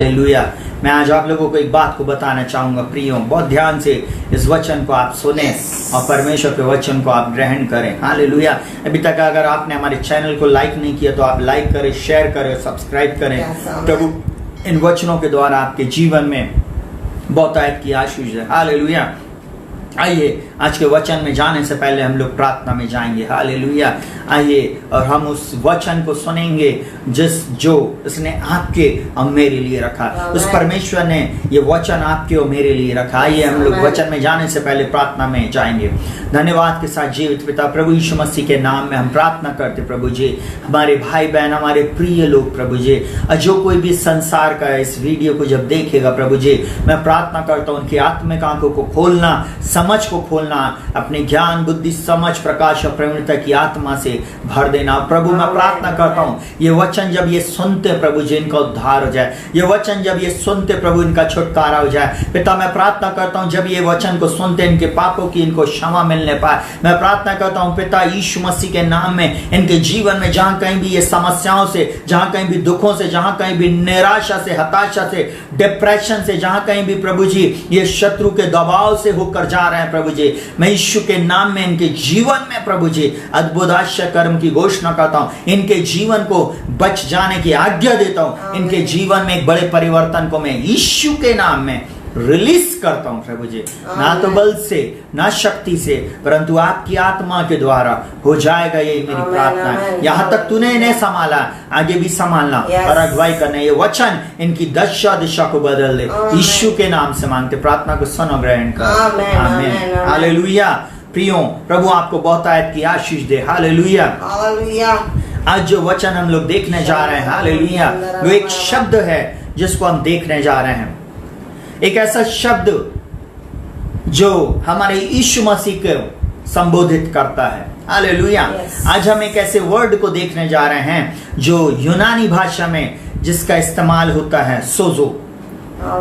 Hallelujah. मैं आज आप लोगों को एक बात को बताना चाहूंगा प्रियो, बहुत ध्यान से इस वचन को आप सुने और परमेश्वर के वचन को आप ग्रहण करें। हालेलुया। अभी तक अगर आपने हमारे चैनल को लाइक नहीं किया तो आप लाइक करें, शेयर करें, सब्सक्राइब करें। प्रभु इन वचनों के द्वारा आपके जीवन में बहुतायत की आशीष है। हालेलुया। आइए आज के वचन में जाने से पहले हम लोग प्रार्थना में जाएंगे। हालेलुया। आइए और हम उस वचन को सुनेंगे जो उसने आपके और मेरे लिए रखा। उस परमेश्वर ने ये वचन आपके और मेरे लिए रखा। आइए हम लोग वचन में जाने से पहले प्रार्थना में जाएंगे। धन्यवाद के साथ जीवित पिता प्रभु यीशु मसीह के नाम में हम प्रार्थना करते प्रभु जी, हमारे भाई बहन, हमारे प्रिय लोग प्रभु जी, जो कोई भी संसार का इस वीडियो को जब देखेगा प्रभु जी, मैं प्रार्थना करता हूँ उनकी आत्मिक आंखों को खोलना, समझ को खोलना, अपने ज्ञान बुद्धि समझ प्रकाश और प्रवीणता की आत्मा से भर देना। प्रभु मैं प्रार्थना करता हूँ ये वचन जब ये सुनते प्रभु जी इनका उद्धार हो जाए। ये वचन जब ये सुनते प्रभु इनका छुटकारा हो जाए। पिता मैं प्रार्थना करता हूँ जब ये वचन को सुनते इनके पापों की इनको क्षमा मिलने पाए। मैं प्रार्थना करता हूँ पिता यीशु मसीह के नाम में इनके जीवन में जहाँ कहीं भी ये समस्याओं से, जहाँ कहीं भी दुखों से, जहाँ कहीं भी निराशा से, हताशा से, डिप्रेशन से, जहाँ कहीं भी प्रभु जी ये शत्रु के दबाव से होकर जा रहे हैं प्रभु जी, मैं यीशु के नाम में इनके जीवन में प्रभु जी अद्भुत आश्चर्य कर्म की घोषणा करता हूं। इनके जीवन को बच जाने की आज्ञा देता हूं। इनके जीवन में एक बड़े परिवर्तन को मैं यीशु के नाम में रिलीज करता हूं प्रभु जी। ना तो बल से ना शक्ति से परंतु आपकी आत्मा के द्वारा हो जाएगा, यही मेरी प्रार्थना है। यहां तक तूने इन्हें संभाला, आगे भी संभालना और अगुवाई करना। ये वचन इनकी दशा दिशा को बदल दे। यीशु के नाम से मांगते, प्रार्थना को सुनो, ग्रहण कर। आमीन। हालेलुया। प्रियो प्रभु आपको बहुतायत की आशीष दे। हालेलुया। आज जो वचन हम लोग देखने जा रहे हैं, हालेलुया, वो एक शब्द है जिसको हम देखने जा रहे हैं। एक ऐसा शब्द जो हमारे यीशु मसीह को संबोधित करता है। हालेलुया। आज हम एक ऐसे वर्ड को देखने जा रहे हैं जो यूनानी भाषा में जिसका इस्तेमाल होता है सोजो।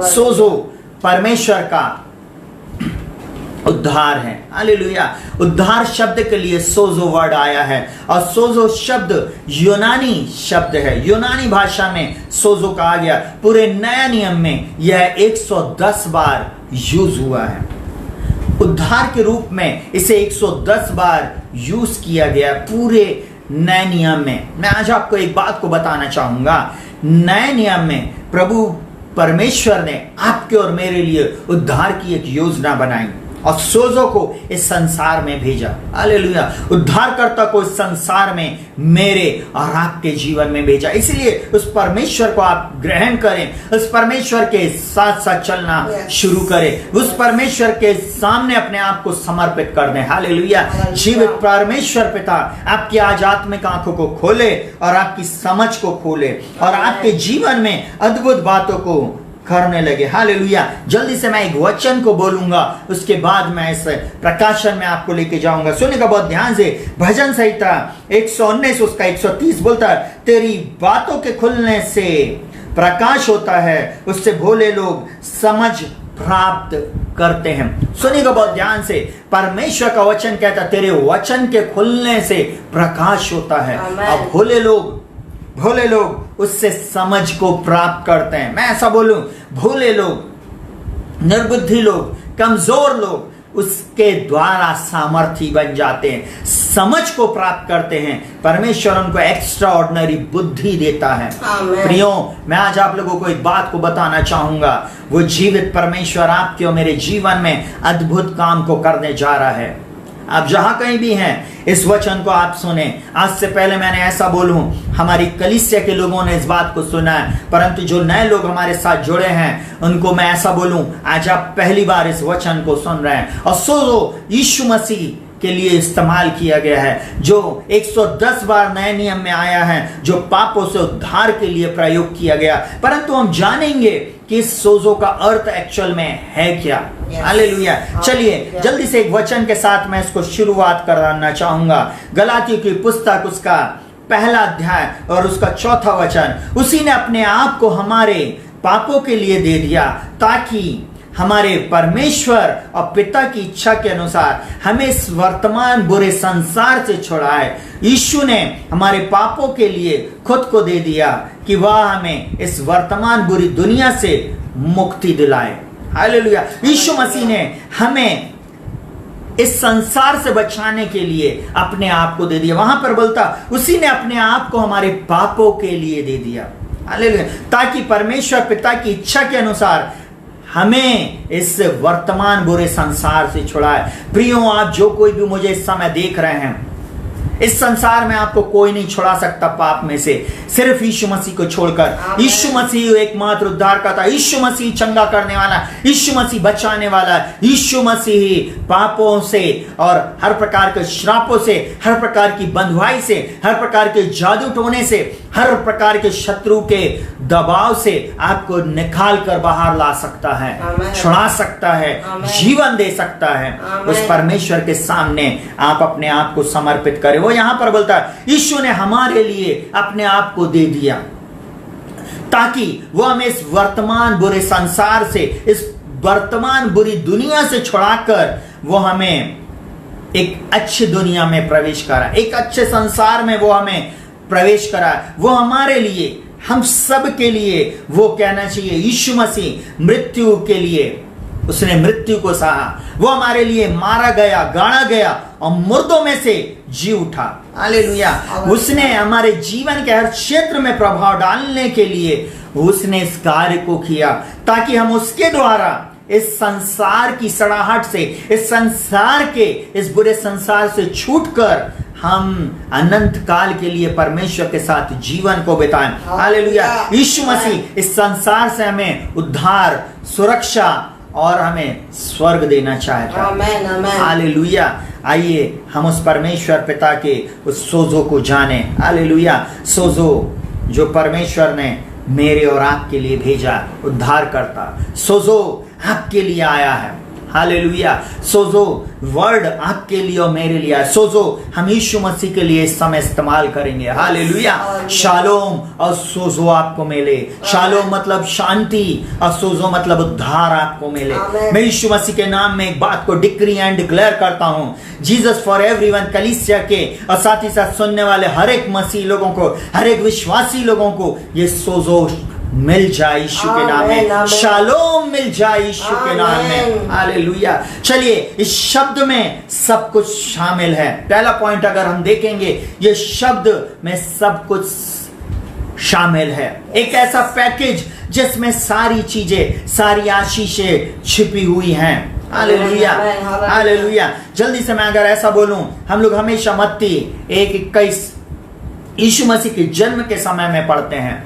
सोजो परमेश्वर का उद्धार है। हालेलुया। उद्धार शब्द के लिए सोजो वर्ड आया है और सोजो शब्द यूनानी शब्द है। यूनानी भाषा में सोजो कहा गया। पूरे नए नियम में यह 110 बार यूज हुआ है। उद्धार के रूप में इसे 110 बार यूज किया गया पूरे नए नियम में। मैं आज आपको एक बात को बताना चाहूंगा। नए नियम में प्रभु परमेश्वर ने आपके और मेरे लिए उद्धार की एक योजना बनाई और सोजो को इस संसार में भेजा। हालेलुया। उद्धारकर्ता को इस संसार में मेरे और आपके जीवन में भेजा। इसलिए उस परमेश्वर को आप ग्रहण करें, उस परमेश्वर के साथ साथ चलना शुरू करें, उस परमेश्वर के सामने अपने आप को समर्पित कर दें। हालेलुया। जीवित परमेश्वर पिता आपकी आज आत्मिक आंखों को खोले और आपकी समझ को खोले और आपके जीवन में अद्भुत बातों को करने लगे। हालेलुया। जल्दी से मैं एक वचन को बोलूंगा, उसके बाद मैं इस प्रकाशन में आपको लेके जाऊंगा। सुनिएगा बहुत ध्यान से। भजन संहिता 119 उसका 130 बोलता है, तेरी बातों के खुलने से प्रकाश होता है, उससे भोले लोग समझ प्राप्त करते हैं। सुनिएगा बहुत ध्यान से। परमेश्वर का वचन कहता है तेरे वचन के खुलने से प्रकाश होता है और भोले लोग उससे समझ को प्राप्त करते हैं। मैं ऐसा बोलूं, भोले लोग, निर्बुद्धि लोग, कमजोर लोग उसके द्वारा सामर्थी बन जाते हैं, समझ को प्राप्त करते हैं। परमेश्वर उनको एक्स्ट्रा ऑर्डिनरी बुद्धि देता है। प्रियो मैं आज आप लोगों को एक बात को बताना चाहूंगा। वो जीवित परमेश्वर आपके और मेरे जीवन में अद्भुत काम को करने जा रहा है। आप जहां कहीं भी हैं इस वचन को आप सुने। आज से पहले मैंने ऐसा बोलूं, हमारी कलीसिया के लोगों ने इस बात को सुना है, परंतु जो नए लोग हमारे साथ जुड़े हैं उनको मैं ऐसा बोलूं, आज आप पहली बार इस वचन को सुन रहे हैं और सोजो यीशु मसीह के लिए इस्तेमाल किया गया है, जो 110 बार नए नियम में आया है, जो पापों से उद्धार के लिए प्रयोग किया गया। परंतु हम जानेंगे कि इस सोजो का अर्थ एक्चुअल में है क्या। हालेलुया। चलिए जल्दी से एक वचन के साथ मैं इसको शुरुआत करना चाहूंगा। गलातियों की पुस्तक उसका पहला अध्याय और उसका चौथा वचन। उसी ने अपने आप को हमारे पापों के लिए दे दिया ताकि हमारे परमेश्वर और पिता की इच्छा के अनुसार हमें इस वर्तमान बुरे संसार से छुड़ाए। यीशु ने हमारे पापों के लिए खुद को दे दिया कि वह हमें इस वर्तमान बुरी दुनिया से मुक्ति दिलाए। हालेलुया। यीशु मसीह ने हमें इस संसार से बचाने के लिए अपने आप को दे दिया। वहां पर बोलता उसी ने अपने आप को हमारे पापों के लिए दे दिया। हालेलुया। ताकि परमेश्वर पिता की इच्छा के अनुसार हमें इस वर्तमान बुरे संसार से छुड़ाए। प्रियो, आप जो कोई भी मुझे इस समय देख रहे हैं, इस संसार में आपको कोई नहीं छुड़ा सकता पाप में से, सिर्फ यीशु मसीह को छोड़कर। यीशु मसीह एकमात्र उद्धारकर्ता, यीशु मसीह चंगा करने वाला, यीशु मसीह बचाने वाला, यीशु मसीह पापों से और हर प्रकार के श्रापों से, हर प्रकार की बंधुआई से, हर प्रकार के जादू टोने से, हर प्रकार के शत्रु के दबाव से आपको निकाल कर बाहर ला सकता है, छुड़ा सकता है, जीवन दे सकता है। उस परमेश्वर के सामने आप अपने आप को समर्पित करें। वो यहां पर बोलता है यीशु ने हमारे लिए अपने आप को दे दिया ताकि वो हमें इस वर्तमान बुरे संसार से, इस वर्तमान बुरी दुनिया से छुड़ाकर वो हमें एक अच्छी दुनिया में प्रवेश करा, एक अच्छे संसार में वो हमें प्रवेश करा। वो हमारे लिए, हम सब के लिए, वो कहना चाहिए यीशु मसीह मृत्यु के लिए उसने मृत्यु को सहा। वो हमारे लिए मारा गया, गाड़ा गया और मुर्दों में से जी उठा। हालेलुया। उसने हमारे जीवन के हर क्षेत्र में प्रभाव डालने के लिए उसने इस कार्य को किया ताकि हम उसके द्वारा इस संसार की सड़ाहट से, इस संसार के, इस बुरे संसार से छूटकर हम अनंत काल के लिए परमेश्वर के साथ जीवन को बिताएं। हालेलुया। यीशु मसीह इस संसार से हमें उद्धार, सुरक्षा और हमें स्वर्ग देना चाहता है। हालेलुया। आइए हम उस परमेश्वर पिता के उस सोजो को जाने। हालेलुया। सोजो जो परमेश्वर ने मेरे और आपके लिए भेजा, उद्धार करता। सोजो आपके लिए आया है। हालेलुया। सोजो वर्ड आपके लिए और मेरे लिए आया। सोजो हम यीशु मसीह के लिए इस समय इस्तेमाल करेंगे। हालेलुया। शालोम और सोजो आपको मिले। शालोम मतलब शांति और सोजो मतलब उद्धार आपको मिले। मैं यीशु मसीह के नाम में एक बात को डिक्री एंड डिक्लेयर करता हूं, जीसस फॉर एवरीवन कलीसिया के और साथ ही साथ सुनने वाले हर एक मसीह लोगों को, हर एक विश्वासी लोगों को ये सोजो मिल जाए यीशु के नाम में। शालोम मिल जाए यीशु के नाम में। हालेलुया। चलिए, इस शब्द में सब कुछ शामिल है। पहला पॉइंट अगर हम देखेंगे, ये शब्द में सब कुछ शामिल है। एक ऐसा पैकेज जिसमें सारी चीजें, सारी आशीषें छिपी हुई हैं। हालेलुया। हालेलुया। जल्दी से मैं अगर ऐसा बोलूं, हम लोग हमेशा मत्ती 1:21 यीशु मसीह के जन्म के समय में पढ़ते हैं।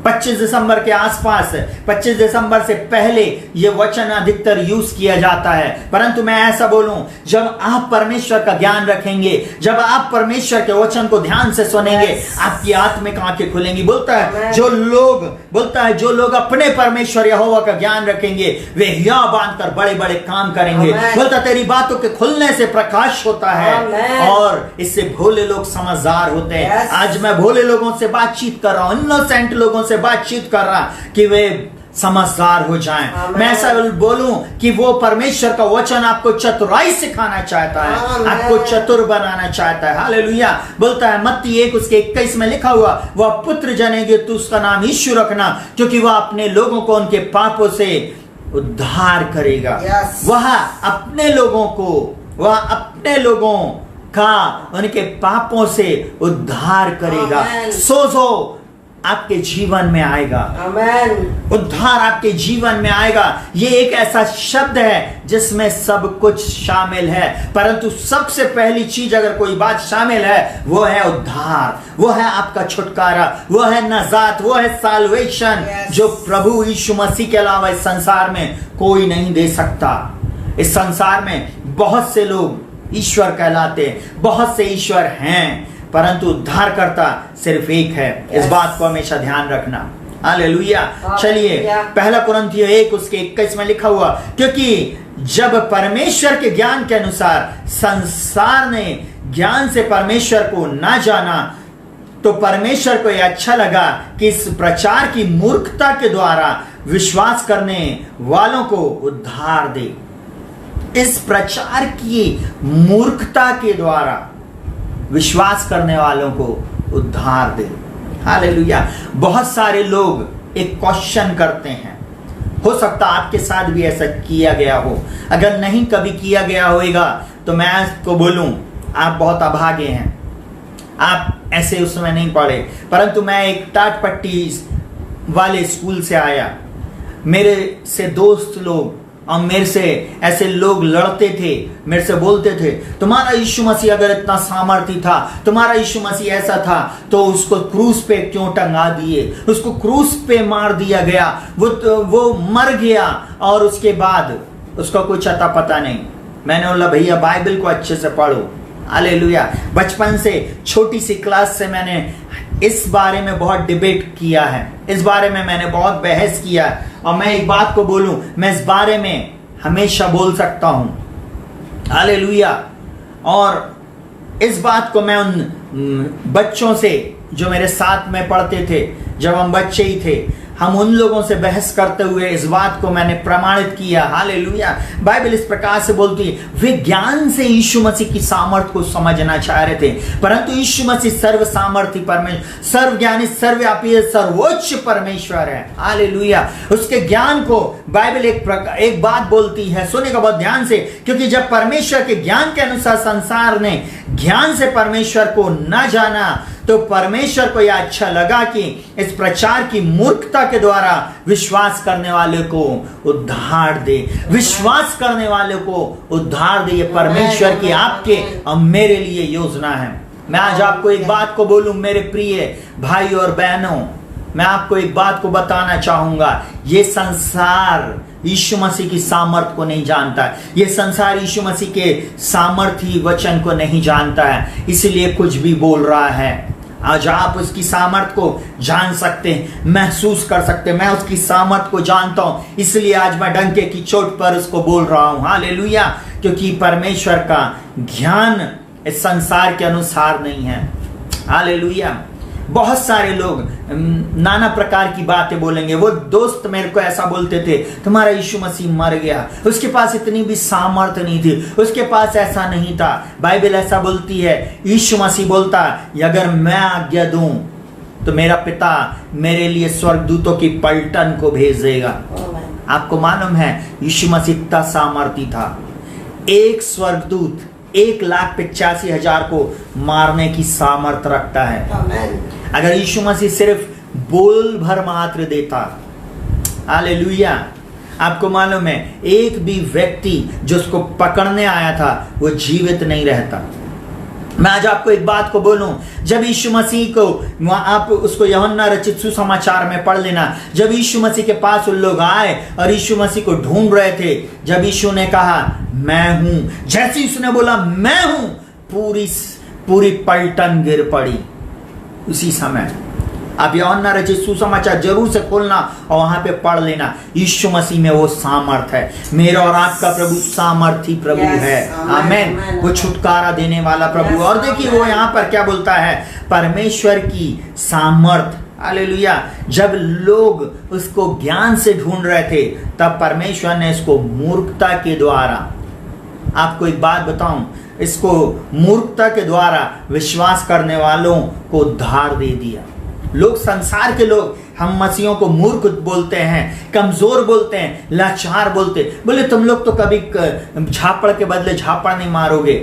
25 दिसंबर के आसपास, 25 दिसंबर से पहले यह वचन अधिकतर यूज किया जाता है। परंतु मैं ऐसा बोलूं, जब आप परमेश्वर का ज्ञान रखेंगे, जब आप परमेश्वर के वचन को ध्यान से सुनेंगे, आपकी आत्मिक आंखें खुलेंगी। बोलता है जो लोग अपने परमेश्वर यहोवा का ज्ञान रखेंगे वे हिया बांधकर बड़े बड़े काम करेंगे। बोलता तेरी बातों के खुलने से प्रकाश होता है और इससे भोले लोग समझदार होते हैं। आज मैं भोले लोगों से बातचीत कर रहा हूं, इनोसेंट लोगों से बातचीत कर रहा कि वे समझदार हो जाएं। मैं ऐसा बोलूं कि वो परमेश्वर का वचन आपको चतुराई सिखाना चाहता है, आपको चतुर बनाना चाहता है। हालेलुया। बोलता है मत्ती 1:21 में लिखा हुआ, वह पुत्र जनेगे तो उसका नाम यीशु रखना, क्योंकि वह अपने लोगों को उनके पापों से उद्धार करेगा। वह अपने लोगों का उनके पापों से उद्धार करेगा। सोजो आपके जीवन में आएगा। उद्धार आपके जीवन में आएगा। ये एक ऐसा शब्द है जिसमें सब कुछ शामिल है, परंतु सबसे पहली चीज अगर कोई बात शामिल है वो है उद्धार, वो है आपका छुटकारा, वो है नजात, वो है साल्वेशन, जो प्रभु यीशु मसीह के अलावा इस संसार में कोई नहीं दे सकता। इस संसार में बहुत से लोग ईश्वर कहलाते हैं, बहुत से ईश्वर हैं, परंतु उद्धारकर्ता सिर्फ एक है। इस बात को हमेशा ध्यान रखना। हालेलुया। चलिए, पहला कुरिन्थियों 1:21 में लिखा हुआ, क्योंकि जब परमेश्वर के ज्ञान के अनुसार संसार ने ज्ञान से परमेश्वर को ना जाना, तो परमेश्वर को यह अच्छा लगा कि इस प्रचार की मूर्खता के द्वारा विश्वास करने वालों को उद्धार दे। इस प्रचार की मूर्खता के द्वारा विश्वास करने वालों को उद्धार दे। हालेलुया। बहुत सारे लोग एक क्वेश्चन करते हैं, हो सकता आपके साथ भी ऐसा किया गया हो। अगर नहीं कभी किया गया होगा तो मैं आपको बोलूं, आप बहुत अभागे हैं, आप ऐसे उसमें नहीं पढ़े। परंतु मैं एक टाट पट्टी वाले स्कूल से आया, मेरे से दोस्त लोग और मेरे से ऐसे लोग लड़ते थे, मेरे से बोलते थे तुम्हारा यीशु मसीह अगर इतना सामर्थी था, तुम्हारा यीशु मसीह ऐसा था, तो उसको क्रूस पे क्यों टंगा दिए, उसको क्रूस पे मार दिया गया, वो मर गया और उसके बाद उसका कुछ अता पता नहीं। मैंने बोला भैया बाइबल को अच्छे से पढ़ो। हालेलुया। बचपन से छोटी सी क्लास से मैंने इस बारे में बहुत डिबेट किया है, इस बारे में मैंने बहुत बहस किया है। और मैं एक बात को बोलूं, मैं इस बारे में हमेशा बोल सकता हूं। हालेलुया। और इस बात को मैं उन बच्चों से जो मेरे साथ में पढ़ते थे, जब हम बच्चे ही थे, हम उन लोगों से बहस करते हुए इस बात को मैंने प्रमाणित किया। हालेलुया। बाइबल इस प्रकार से बोलती है, वे ज्ञान से यीशु मसीह की सामर्थ को समझना चाह रहे थे, परंतु यीशु मसीह सर्व सामर्थी परमेश्वर, सर्वज्ञानी, सर्वव्यापी, सर्वोच्च परमेश्वर है। हालेलुया। उसके ज्ञान को बाइबल एक बात बोलती है, सुनेगा बहुत ध्यान से, क्योंकि जब परमेश्वर के ज्ञान के अनुसार संसार ने ज्ञान से परमेश्वर को न जाना, तो परमेश्वर को यह अच्छा लगा कि इस प्रचार की मूर्खता के द्वारा विश्वास करने वाले को उद्धार दे, विश्वास करने वाले को उद्धार दे। ये परमेश्वर की आपके और मेरे लिए योजना है। मैं आज आपको एक बात को बोलूं मेरे प्रिय भाई और बहनों, मैं आपको एक बात को बताना चाहूंगा, ये संसार यीशु मसीह की सामर्थ को नहीं जानता है, ये संसार यीशु मसीह के सामर्थी वचन को नहीं जानता है, इसलिए कुछ भी बोल रहा है। आज आप उसकी सामर्थ को जान सकते हैं, महसूस कर सकते हैं। मैं उसकी सामर्थ को जानता हूं, इसलिए आज मैं डंके की चोट पर उसको बोल रहा हूं। हालेलुया। क्योंकि परमेश्वर का ज्ञान इस संसार के अनुसार नहीं है। हालेलुया। बहुत सारे लोग नाना प्रकार की बातें बोलेंगे। वो दोस्त मेरे को ऐसा बोलते थे, तुम्हारा यीशु मसीह मर गया, उसके पास इतनी भी सामर्थ्य नहीं थी, उसके पास ऐसा नहीं था। बाइबल ऐसा बोलती है, यीशु मसीह बोलता अगर मैं आज्ञा दूं तो मेरा पिता मेरे लिए स्वर्गदूतों की पलटन को भेज देगा। आपको मालूम है यीशु मसीह इतना सामर्थी था, एक स्वर्गदूत 1,85,000 को मारने की सामर्थ रखता है। अगर यीशु मसीह सिर्फ बोल भर मात्र देता, हालेलुया, आपको मालूम है एक भी व्यक्ति जो उसको पकड़ने आया था वो जीवित नहीं रहता। मैं आज आपको एक बात को बोलूं, जब यीशु मसीह को आप उसको यूहन्ना रचित सुसमाचार में पढ़ लेना, जब यीशु मसीह के पास उन लोग आए और यीशु मसीह को ढूंढ रहे थे, जब यीशु ने कहा मैं हूं, जैसे ही उसने बोला मैं हूं, पूरी पलटन गिर पड़ी। उसी समय आप यूहन्ना रचित सुसमाचार जरूर से खोलना और वहां पे पढ़ लेना, यीशु मसीह में वो सामर्थ है। मेरा और आपका प्रभु सामर्थी प्रभु है। आमेन। वो छुटकारा देने वाला प्रभु। और देखिए वो यहाँ पर क्या बोलता है, परमेश्वर की सामर्थ। हालेलुया। जब लोग उसको ज्ञान से ढूंढ रहे थे, तब परमेश्वर ने इसको मूर्खता के द्वारा, आपको एक बात बताऊं, इसको मूर्खता के द्वारा विश्वास करने वालों को उद्धार दे दिया। लोग, संसार के लोग हम मसीहों को मूर्ख बोलते हैं, कमजोर बोलते हैं, लाचार बोलते, बोले तुम लोग तो कभी झापड़ के बदले झापड़ नहीं मारोगे,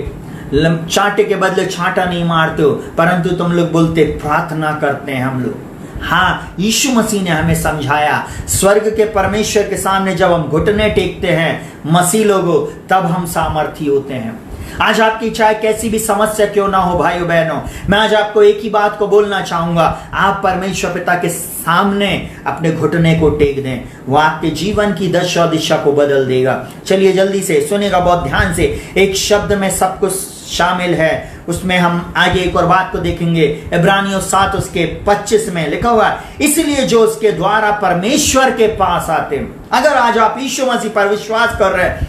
चांटे के बदले छांटा नहीं मारते हो, परंतु तुम लोग बोलते प्रार्थना करते हैं हम लोग। हाँ, यीशु मसीह ने हमें समझाया, स्वर्ग के परमेश्वर के सामने जब हम घुटने टेकते हैं मसीह लोगों, तब हम सामर्थी होते हैं। आज आपकी चाहे कैसी भी समस्या क्यों ना हो भाइयों बहनों, मैं आज आपको एक ही बात को बोलना चाहूंगा, आप परमेश्वर पिता के सामने अपने घुटने को टेक दें, वो आपके जीवन की दशा दिशा को बदल देगा। चलिए जल्दी से सुनिएगा बहुत ध्यान से, एक शब्द में सब कुछ शामिल है, उसमें हम आगे एक और बात को देखेंगे। इब्रानियों 7 उसके 25 में लिखा हुआ है, इसलिए जो उसके द्वारा परमेश्वर के पास आते हैं। अगर आज आप यीशु मसीह पर विश्वास कर रहे हैं,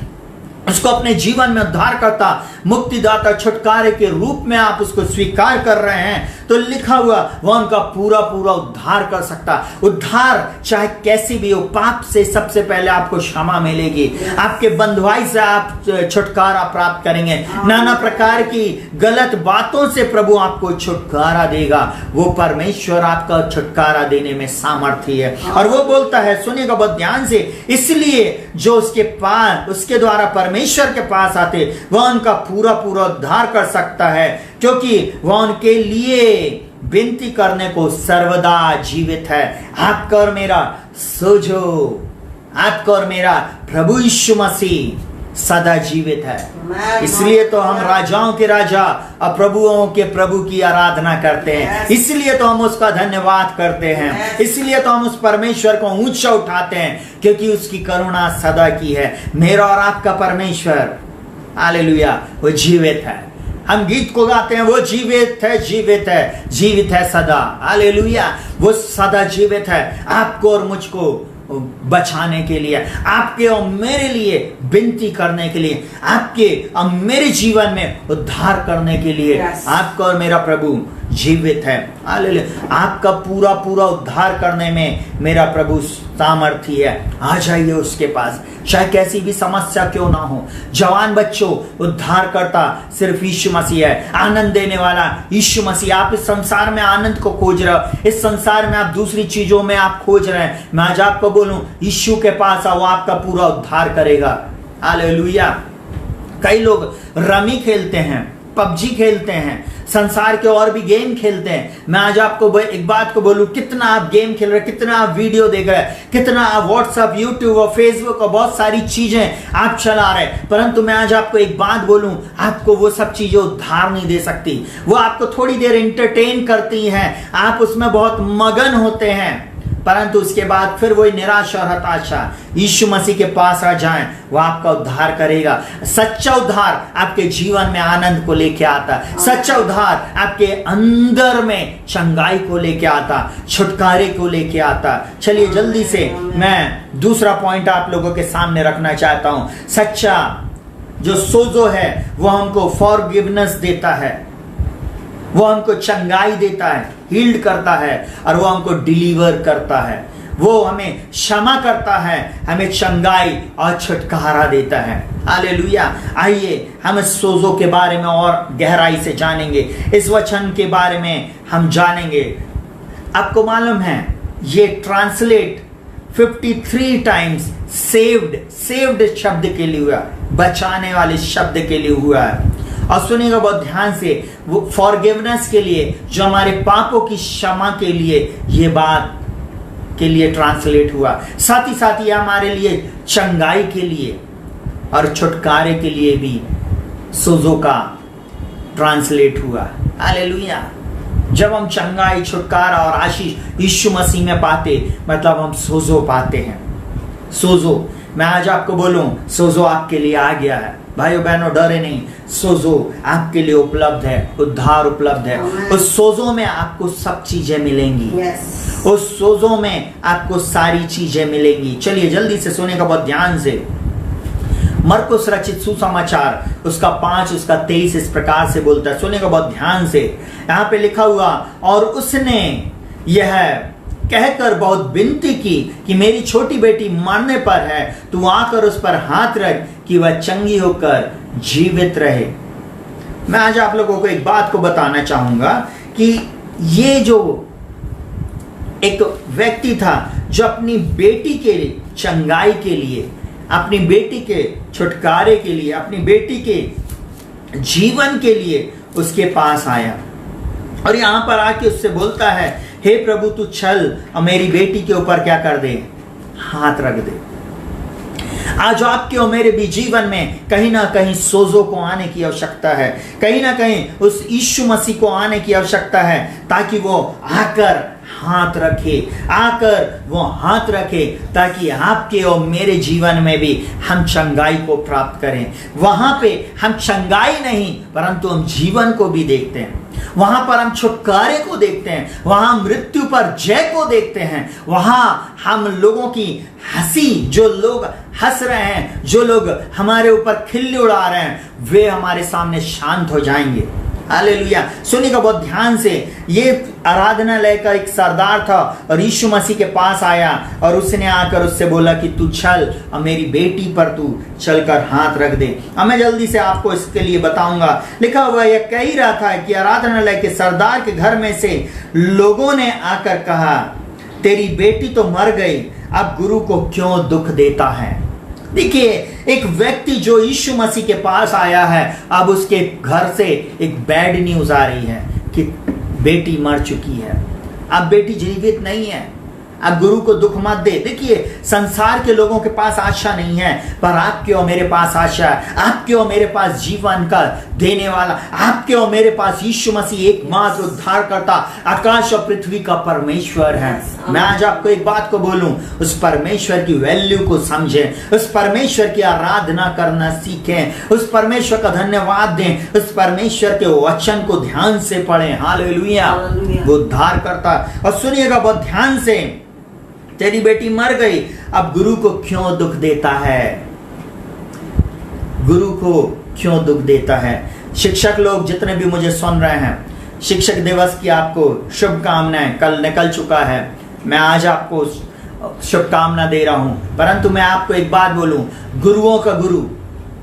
उसको अपने जीवन में उद्धारकर्ता, मुक्तिदाता, छुटकारे के रूप में आप उसको स्वीकार कर रहे हैं, तो लिखा हुआ वह उनका पूरा पूरा उद्धार कर सकता। उद्धार चाहे कैसी भी हो, पाप से सबसे पहले आपको क्षमा मिलेगी, आपके बंधुआई से आप छुटकारा प्राप्त करेंगे, नाना प्रकार की गलत बातों से प्रभु आपको छुटकारा देगा। वो परमेश्वर आपका छुटकारा देने में सामर्थ्य है। और वो बोलता है, सुनिएगा बहुत ध्यान से, इसलिए जो उसके पास, उसके द्वारा परमेश्वर के पास आते, वह उनका पूरा पूरा उद्धार कर सकता है, क्योंकि वह उनके लिए विनती करने को सर्वदा जीवित है। आपका और मेरा सोजो, आपका और मेरा प्रभु यीशु मसीह सदा जीवित है। इसलिए तो हम राजाओं के राजा और प्रभुओं के प्रभु की आराधना करते हैं, इसलिए तो हम उसका धन्यवाद करते हैं, इसलिए तो हम उस परमेश्वर को ऊंचा उठाते हैं, क्योंकि उसकी करुणा सदा की है। मेरा और आपका परमेश्वर, हालेलुया, वो जीवित है। हम गीत को गाते हैं, वो जीवित है, जीवित है, जीवित है सदा, हालेलुया, वो सदा जीवित है। आपको और मुझको बचाने के लिए, आपके और मेरे लिए विनती करने के लिए, आपके और मेरे जीवन में उद्धार करने के लिए आपका और मेरा प्रभु जीवित है। हालेलुया, आपका पूरा पूरा उद्धार करने में मेरा प्रभु सामर्थ्य है। आ जाइए उसके पास, चाहे कैसी भी समस्या क्यों ना हो। जवान बच्चों, उद्धार करता सिर्फ यीशु मसीह है, आनंद देने वाला यीशु मसीह। आप इस संसार में आनंद को खोज रहे हो, इस संसार में आप दूसरी चीजों में आप खोज रहे हैं, मैं आज आपको बोलूं, यीशु के पास आओ, आपका पूरा उद्धार करेगा। हालेलुया। कई लोग रमी खेलते हैं, पबजी खेलते हैं, संसार के और भी गेम खेलते हैं। मैं आज आपको एक बात को बोलूं, कितना आप गेम खेल रहे हैं, कितना आप वीडियो देख रहे हैं, कितना आप व्हाट्सएप, यूट्यूब और फेसबुक और बहुत सारी चीजें आप चला रहे हैं, परंतु मैं आज आपको एक बात बोलूं, आपको वो सब चीजें उद्धार नहीं दे सकती। वो आपको थोड़ी देर एंटरटेन करती हैं, आप उसमें बहुत मगन होते हैं, परंतु उसके बाद फिर वही निराशा और हताशा। यीशु मसीह के पास आ जाएं, वो आपका उद्धार करेगा। सच्चा उद्धार आपके जीवन में आनंद को लेके आता, सच्चा उद्धार आपके अंदर में चंगाई को लेके आता, छुटकारे को लेके आता। चलिए जल्दी से मैं दूसरा पॉइंट आप लोगों के सामने रखना चाहता हूं। सच्चा जो सोजो है वो हमको फॉरगिवनेस देता है, वो हमको चंगाई देता है, हील्ड करता है, और वो हमको डिलीवर करता है, वो हमें क्षमा करता है, हमें चंगाई और छुटकारा देता है। हालेलुया। आइए हम इस सोजो के बारे में और गहराई से जानेंगे, इस वचन के बारे में हम जानेंगे। आपको मालूम है ये ट्रांसलेट 53 टाइम्स सेव्ड शब्द के लिए हुआ, बचाने वाले शब्द के लिए हुआ है। और सुनिएगा बहुत ध्यान से, वो फॉरगिवनेस के लिए, जो हमारे पापों की क्षमा के लिए ये बात के लिए ट्रांसलेट हुआ, साथ ही ये हमारे लिए चंगाई के लिए और छुटकारे के लिए भी सोजो का ट्रांसलेट हुआ। हालेलुया। जब हम चंगाई, छुटकारा और आशीष यीशु मसीह में पाते, मतलब हम सोजो पाते हैं। सोजो, मैं आज आपको बोलूं, सोजो आपके लिए आ गया है। भाइयों बहनों, डरे नहीं, सोजो आपके लिए उपलब्ध है, उद्धार उपलब्ध है। उस सोजो में आपको सब चीजें मिलेंगी, उस सोजो में आपको सारी चीजें मिलेंगी। चलिए जल्दी से सुनेगा बहुत ध्यान से। मरकुस रचित सुसमाचार उसका 5 उसका 23 इस प्रकार से बोलता है, सुनेगा बहुत ध्यान से। यहाँ पे लिखा हुआ, और उसने यह कहकर बहुत विनती की कि मेरी छोटी बेटी मरने पर है, तू आकर उस पर हाथ रख कि वह चंगी होकर जीवित रहे। मैं आज आप लोगों को एक बात को बताना चाहूंगा कि ये जो एक व्यक्ति था जो अपनी बेटी के चंगाई के लिए, अपनी बेटी के छुटकारे के लिए, अपनी बेटी के जीवन के लिए उसके पास आया, और यहां पर आके उससे बोलता है, हे प्रभु तू चल और मेरी बेटी के ऊपर क्या कर दे, हाथ रख दे। आज आपके और मेरे भी जीवन में कहीं ना कहीं सोजो को आने की आवश्यकता है, कहीं ना कहीं उस यीशु मसीह को आने की आवश्यकता है, ताकि वो आकर हाथ रखे, आकर वो हाथ रखे, ताकि आपके और मेरे जीवन में भी हम चंगाई को प्राप्त करें। वहां पे हम चंगाई नहीं परंतु हम जीवन को भी देखते हैं, वहां पर हम छुटकारे को देखते हैं, वहां मृत्यु पर जय को देखते हैं, वहां हम लोगों की हंसी, जो लोग हंस रहे हैं, जो लोग हमारे ऊपर खिल्ली उड़ा रहे हैं, वे हमारे सामने शांत हो जाएंगे। हालेलुया। सुनिएगा बहुत ध्यान से। ये आराधनालय का एक सरदार था और यीशु मसीह के पास आया और उसने आकर उससे बोला कि तू चल और मेरी बेटी पर तू चलकर हाथ रख दे। अब मैं जल्दी से आपको इसके लिए बताऊंगा। लिखा हुआ यह कह ही रहा था कि आराधनालय के सरदार के घर में से लोगों ने आकर कहा, तेरी बेटी तो मर गई, अब गुरु को क्यों दुख देता है। देखिए, एक व्यक्ति जो यीशु मसीह के पास आया है, अब उसके घर से एक बैड न्यूज आ रही है कि बेटी मर चुकी है, अब बेटी जीवित नहीं है, अब गुरु को दुख मत दे। देखिए, संसार के लोगों के पास आशा नहीं है, पर आपके और मेरे पास आशा है। आपके और मेरे पास जीवन का देने वाला, आपके और मेरे पास यीशु मसीह एकमात्र उद्धारकर्ता, आकाश और पृथ्वी का परमेश्वर है। मैं आज आपको एक बात को बोलूं, उस परमेश्वर की वैल्यू को समझें, उस परमेश्वर की आराधना करना सीखें, उस परमेश्वर का धन्यवाद दें, उस परमेश्वर के वचन को ध्यान से पढ़ें। हालेलुया, वो उद्धारकर्ता। और सुनिएगा बहुत ध्यान से, तेरी बेटी मर गई, अब गुरु को क्यों दुख देता है, गुरु को क्यों दुख देता है। शिक्षक लोग जितने भी मुझे सुन रहे हैं, शिक्षक दिवस की आपको शुभकामनाएं। कल निकल चुका है, मैं आज आपको शुभकामना दे रहा हूं, परंतु मैं आपको एक बात बोलूं, गुरुओं का गुरु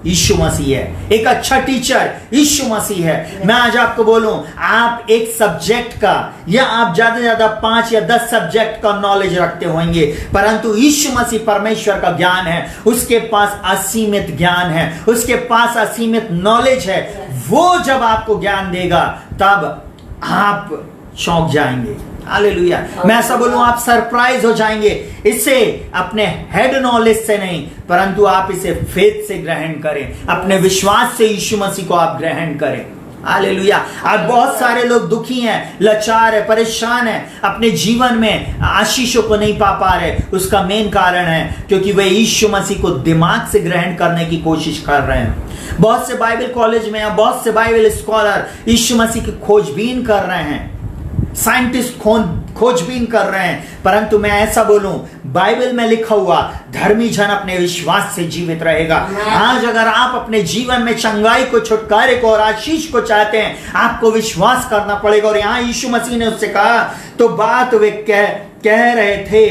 यीशु मसीह है। एक अच्छा टीचर यीशु मसीह है। मैं आज आपको बोलूं, आप एक सब्जेक्ट का या आप ज्यादा से ज्यादा 5 या 10 सब्जेक्ट का नॉलेज रखते होंगे, परंतु यीशु मसीह परमेश्वर का ज्ञान है, उसके पास असीमित ज्ञान है, उसके पास असीमित नॉलेज है। वो जब आपको ज्ञान देगा तब आप चौंक जाएंगे। हालेलुया। मैं ऐसा बोलूं, आप सरप्राइज हो जाएंगे। इसे अपने हेड नॉलेज से नहीं, परंतु आप इसे फेथ से ग्रहण करें, अपने विश्वास से यीशु मसीह को आप ग्रहण करें। हालेलुया। आज बहुत सारे लोग दुखी हैं, लाचार है, परेशान है, अपने जीवन में आशीषों को नहीं पा रहे। उसका मेन कारण है क्योंकि वे यीशु मसीह को दिमाग से ग्रहण करने की कोशिश कर रहे हैं। बहुत से बाइबल कॉलेज में या बहुत से बाइबल स्कॉलर यीशु मसीह की खोजबीन कर रहे हैं, साइंटिस्ट खोजबीन कर रहे हैं, परंतु मैं ऐसा बोलूं, बाइबल में लिखा हुआ धर्मी जन अपने विश्वास से जीवित रहेगा। आज अगर आप अपने जीवन में चंगाई को, छुटकारे को और आशीष को चाहते हैं, आपको विश्वास करना पड़ेगा। और यहां यीशु मसीह ने उससे कहा, तो बात वे कह रहे थे,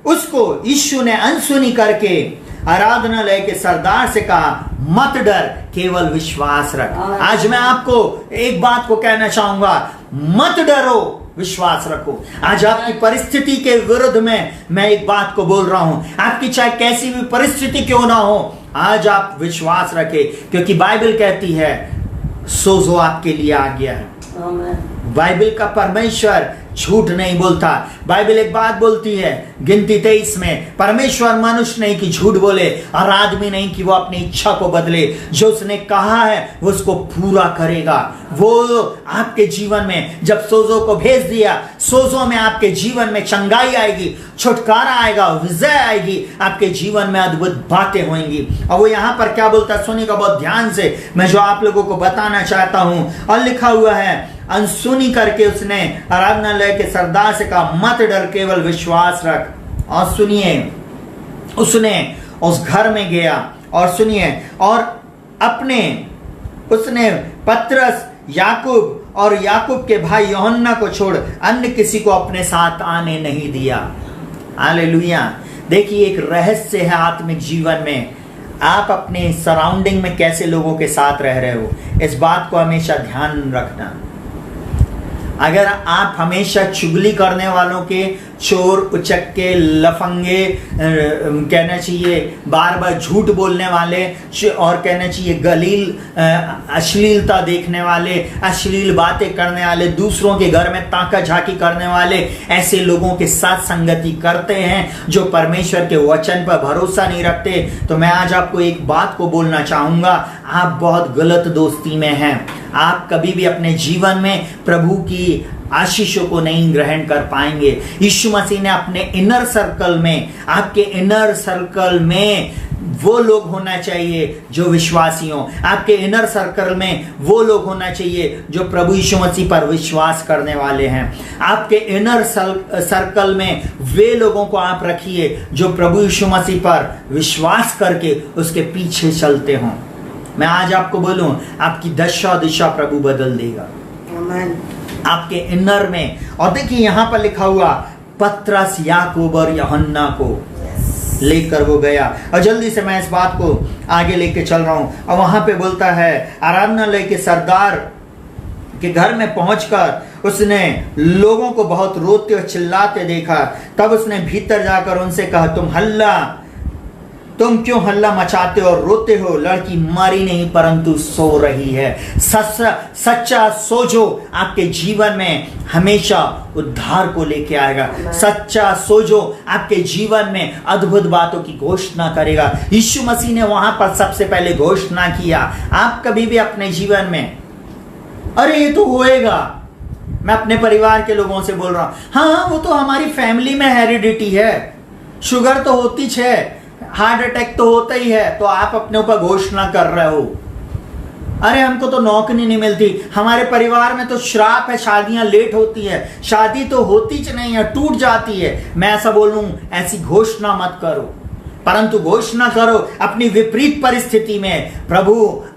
उसको यीशु ने अनसुनी करके आराधनालय के सरदार से कहा, मत डर, केवल विश्वास रख। आज मैं आपको एक बात को कहना चाहूंगा, मत डरो, विश्वास रखो। आज आपकी परिस्थिति के विरुद्ध में मैं एक बात को बोल रहा हूं, आपकी चाहे कैसी भी परिस्थिति क्यों ना हो, आज आप विश्वास रखें, क्योंकि बाइबल कहती है सोजो आपके लिए आ गया है। बाइबल का परमेश्वर झूठ नहीं बोलता। बाइबल एक बात बोलती है गिनती 23 में, परमेश्वर मनुष्य नहीं कि झूठ बोले और आदमी नहीं कि वो अपनी इच्छा को बदले। जो उसने कहा है वो उसको पूरा करेगा। वो आपके जीवन में जब सोजो को भेज दिया, सोजो में आपके जीवन में चंगाई आएगी, छुटकारा आएगा, विजय आएगी, आपके जीवन में अद्भुत बातें होंगी। और वो यहां पर क्या बोलता है, सुनिएगा बहुत ध्यान से, मैं जो आप लोगों को बताना चाहता हूं। और लिखा हुआ है, अनसुनी करके उसने आराधनालय के सरदार से कहा, मत डर, केवल विश्वास रख। और सुनिए, उसने उस घर में गया और सुनिए, और उसने पतरस, याकूब और याकूब के भाई यूहन्ना को छोड़ अन्य किसी को अपने साथ आने नहीं दिया। हालेलुया। देखिए, एक रहस्य है आत्मिक जीवन में, आप अपने सराउंडिंग में कैसे लोगों के साथ रह रहे हो, इस बात को हमेशा ध्यान रखना। अगर आप हमेशा चुगली करने वालों के, चोर, उचक्के, लफंगे, कहना चाहिए बार बार झूठ बोलने वाले, और कहना चाहिए गलील, अश्लीलता देखने वाले, अश्लील बातें करने वाले, दूसरों के घर में ताका झाकी करने वाले, ऐसे लोगों के साथ संगति करते हैं जो परमेश्वर के वचन पर भरोसा नहीं रखते, तो मैं आज आपको एक बात को बोलना चाहूंगा, आप बहुत गलत दोस्ती में हैं। आप कभी भी अपने जीवन में प्रभु की आशीषों को नहीं ग्रहण कर पाएंगे। यीशु मसीह ने अपने इनर सर्कल में, आपके इनर सर्कल में वो लोग होना चाहिए जो विश्वासी हों। आपके इनर सर्कल में वो लोग होना चाहिए जो प्रभु यीशु मसीह पर विश्वास करने वाले हैं। आपके इनर सर्कल में वे लोगों को आप रखिए जो प्रभु यीशु मसीह पर विश्वास करके उसके पीछे चलते हों। मैं आज आपको बोलूं, आपकी दशा दिशा प्रभु बदल देगा Amen. आपके इनर में। और देखिए यहां पर लिखा हुआ, पतरस याकूब और यूहन्ना को लेकर वो गया। और जल्दी से मैं इस बात को आगे लेके चल रहा हूं। और वहां पे बोलता है, आराधनालय के सरदार के घर में पहुंचकर उसने लोगों को बहुत रोते और चिल्लाते देखा। तब उसने भीतर जाकर उनसे कहा, तुम क्यों हल्ला मचाते और रोते हो? लड़की मरी नहीं परंतु सो रही है। सच्चा सोजो आपके जीवन में हमेशा उद्धार को लेके आएगा। सच्चा सोजो आपके जीवन में अद्भुत बातों की घोषणा करेगा। यीशु मसीह ने वहां पर सबसे पहले घोषणा किया। आप कभी भी अपने जीवन में, अरे ये तो होएगा, मैं अपने परिवार के लोगों से बोल रहा हूं, हाँ वो तो हमारी फैमिली में हेरिडिटी है, शुगर तो होती है, हार्ट अटैक तो होता ही है, तो आप अपने ऊपर घोषणा कर रहे हो, अरे हमको तो नौकरी नहीं मिलती, हमारे परिवार में तो श्राप है, शादियां लेट होती है, शादी तो होती नहीं है, टूट जाती है। मैं ऐसा बोलूं, ऐसी घोषणा मत करो, परंतु घोषणा करो अपनी विपरीत परिस्थिति में, प्रभु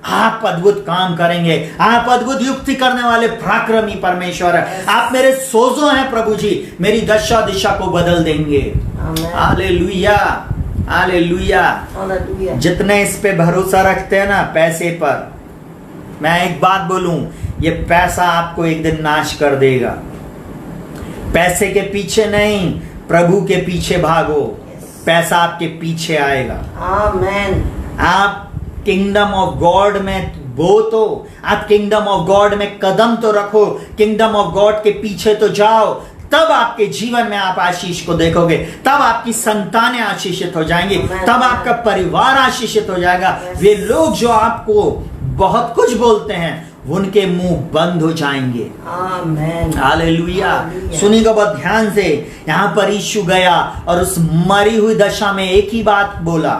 आप अद्भुत काम करेंगे, आप अद्भुत युक्ति करने वाले पराक्रमी परमेश्वर है, आप मेरे सोजो हैं प्रभु जी, मेरी दशा दिशा को बदल देंगे। Hallelujah, hallelujah. जितने इस पे भरोसा रखते हैं ना, पैसे पर, मैं एक बात बोलूं, ये पैसा आपको एक दिन नाश कर देगा। पैसे के पीछे नहीं, प्रभु के पीछे भागो, पैसा आपके पीछे आएगा। आमेन। आप किंगडम ऑफ गॉड में तो आप किंगडम ऑफ गॉड में कदम तो रखो, किंगडम ऑफ गॉड के पीछे तो जाओ, तब आपके जीवन में आप आशीष को देखोगे, तब आपकी संतानें आशीषित हो जाएंगी, तब आपका परिवार आशीषित हो जाएगा। वे लोग जो आपको बहुत कुछ बोलते हैं, उनके मुंह बंद हो जाएंगे। आमेन। हालेलुया। सुनिएगा बहुत ध्यान से, यहां पर यीशु गया और उस मरी हुई दशा में एक ही बात बोला,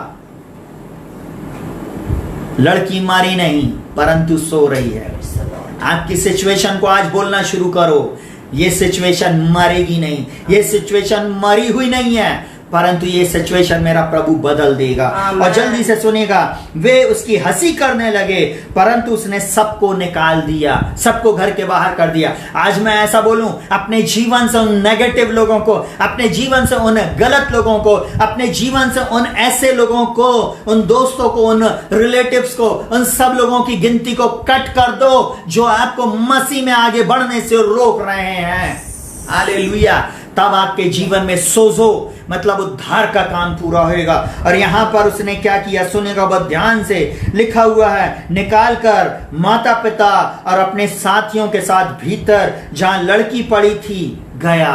लड़की मरी नहीं परंतु सो रही है। आपकी सिचुएशन को आज बोलना शुरू करो, ये सिचुएशन मरेगी नहीं, ये सिचुएशन मरी हुई नहीं है, परंतु ये सिचुएशन मेरा प्रभु बदल देगा। और जल्दी से सुनेगा, वे उसकी हंसी करने लगे, परंतु उसने सबको निकाल दिया, सबको घर के बाहर कर दिया। आज मैं ऐसा बोलूं, अपने जीवन से उन नेगेटिव लोगों को, अपने जीवन से उन गलत लोगों को, अपने जीवन से उन ऐसे लोगों को, उन दोस्तों को, उन रिलेटिव्स को, उन सब लोगों की गिनती को कट कर दो जो आपको मसीह में आगे बढ़ने से रोक रहे हैं। हालेलुया। तब आपके जीवन में सोजो मतलब उद्धार का काम पूरा होगा। और यहां पर उसने क्या किया, सुनेगा बहुत ध्यान से, लिखा हुआ है, निकाल कर माता पिता और अपने साथियों के साथ भीतर जहां लड़की पड़ी थी गया।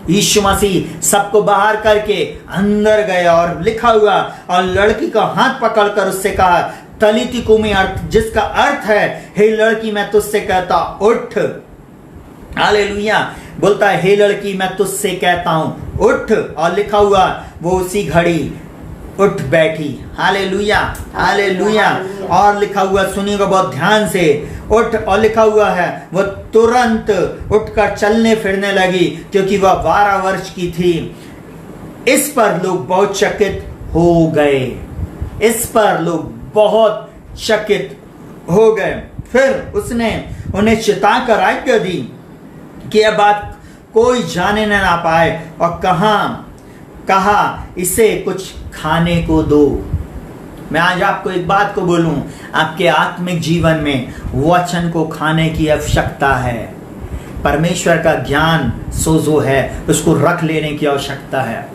यीशु मसीह सबको बाहर करके अंदर गया और लिखा हुआ, और लड़की का हाथ पकड़कर उससे कहा, तलिति कुमी, अर्थ जिसका अर्थ है, हे लड़की मैं तुझसे कहता उठ। हालेलुया। बोलता है, हे लड़की मैं तुझसे कहता हूं उठ, और लिखा हुआ वो उसी घड़ी उठ बैठी। Hallelujah, hallelujah. और लिखा हुआ, सुनिएगा बहुत ध्यान से, उठ, और लिखा हुआ है वो तुरंत उठकर चलने फिरने लगी, क्योंकि वह 12 वर्ष की थी। इस पर लोग बहुत चकित हो गए, इस पर लोग बहुत चकित हो गए। फिर उसने उन्हें चिताकर आज्ञा दी कि यह बात कोई जाने ना पाए, और कहा इसे कुछ खाने को दो। मैं आज आपको एक बात को बोलूं, आपके आत्मिक जीवन में वचन को खाने की आवश्यकता है। परमेश्वर का ज्ञान सोजो है, उसको रख लेने की आवश्यकता है।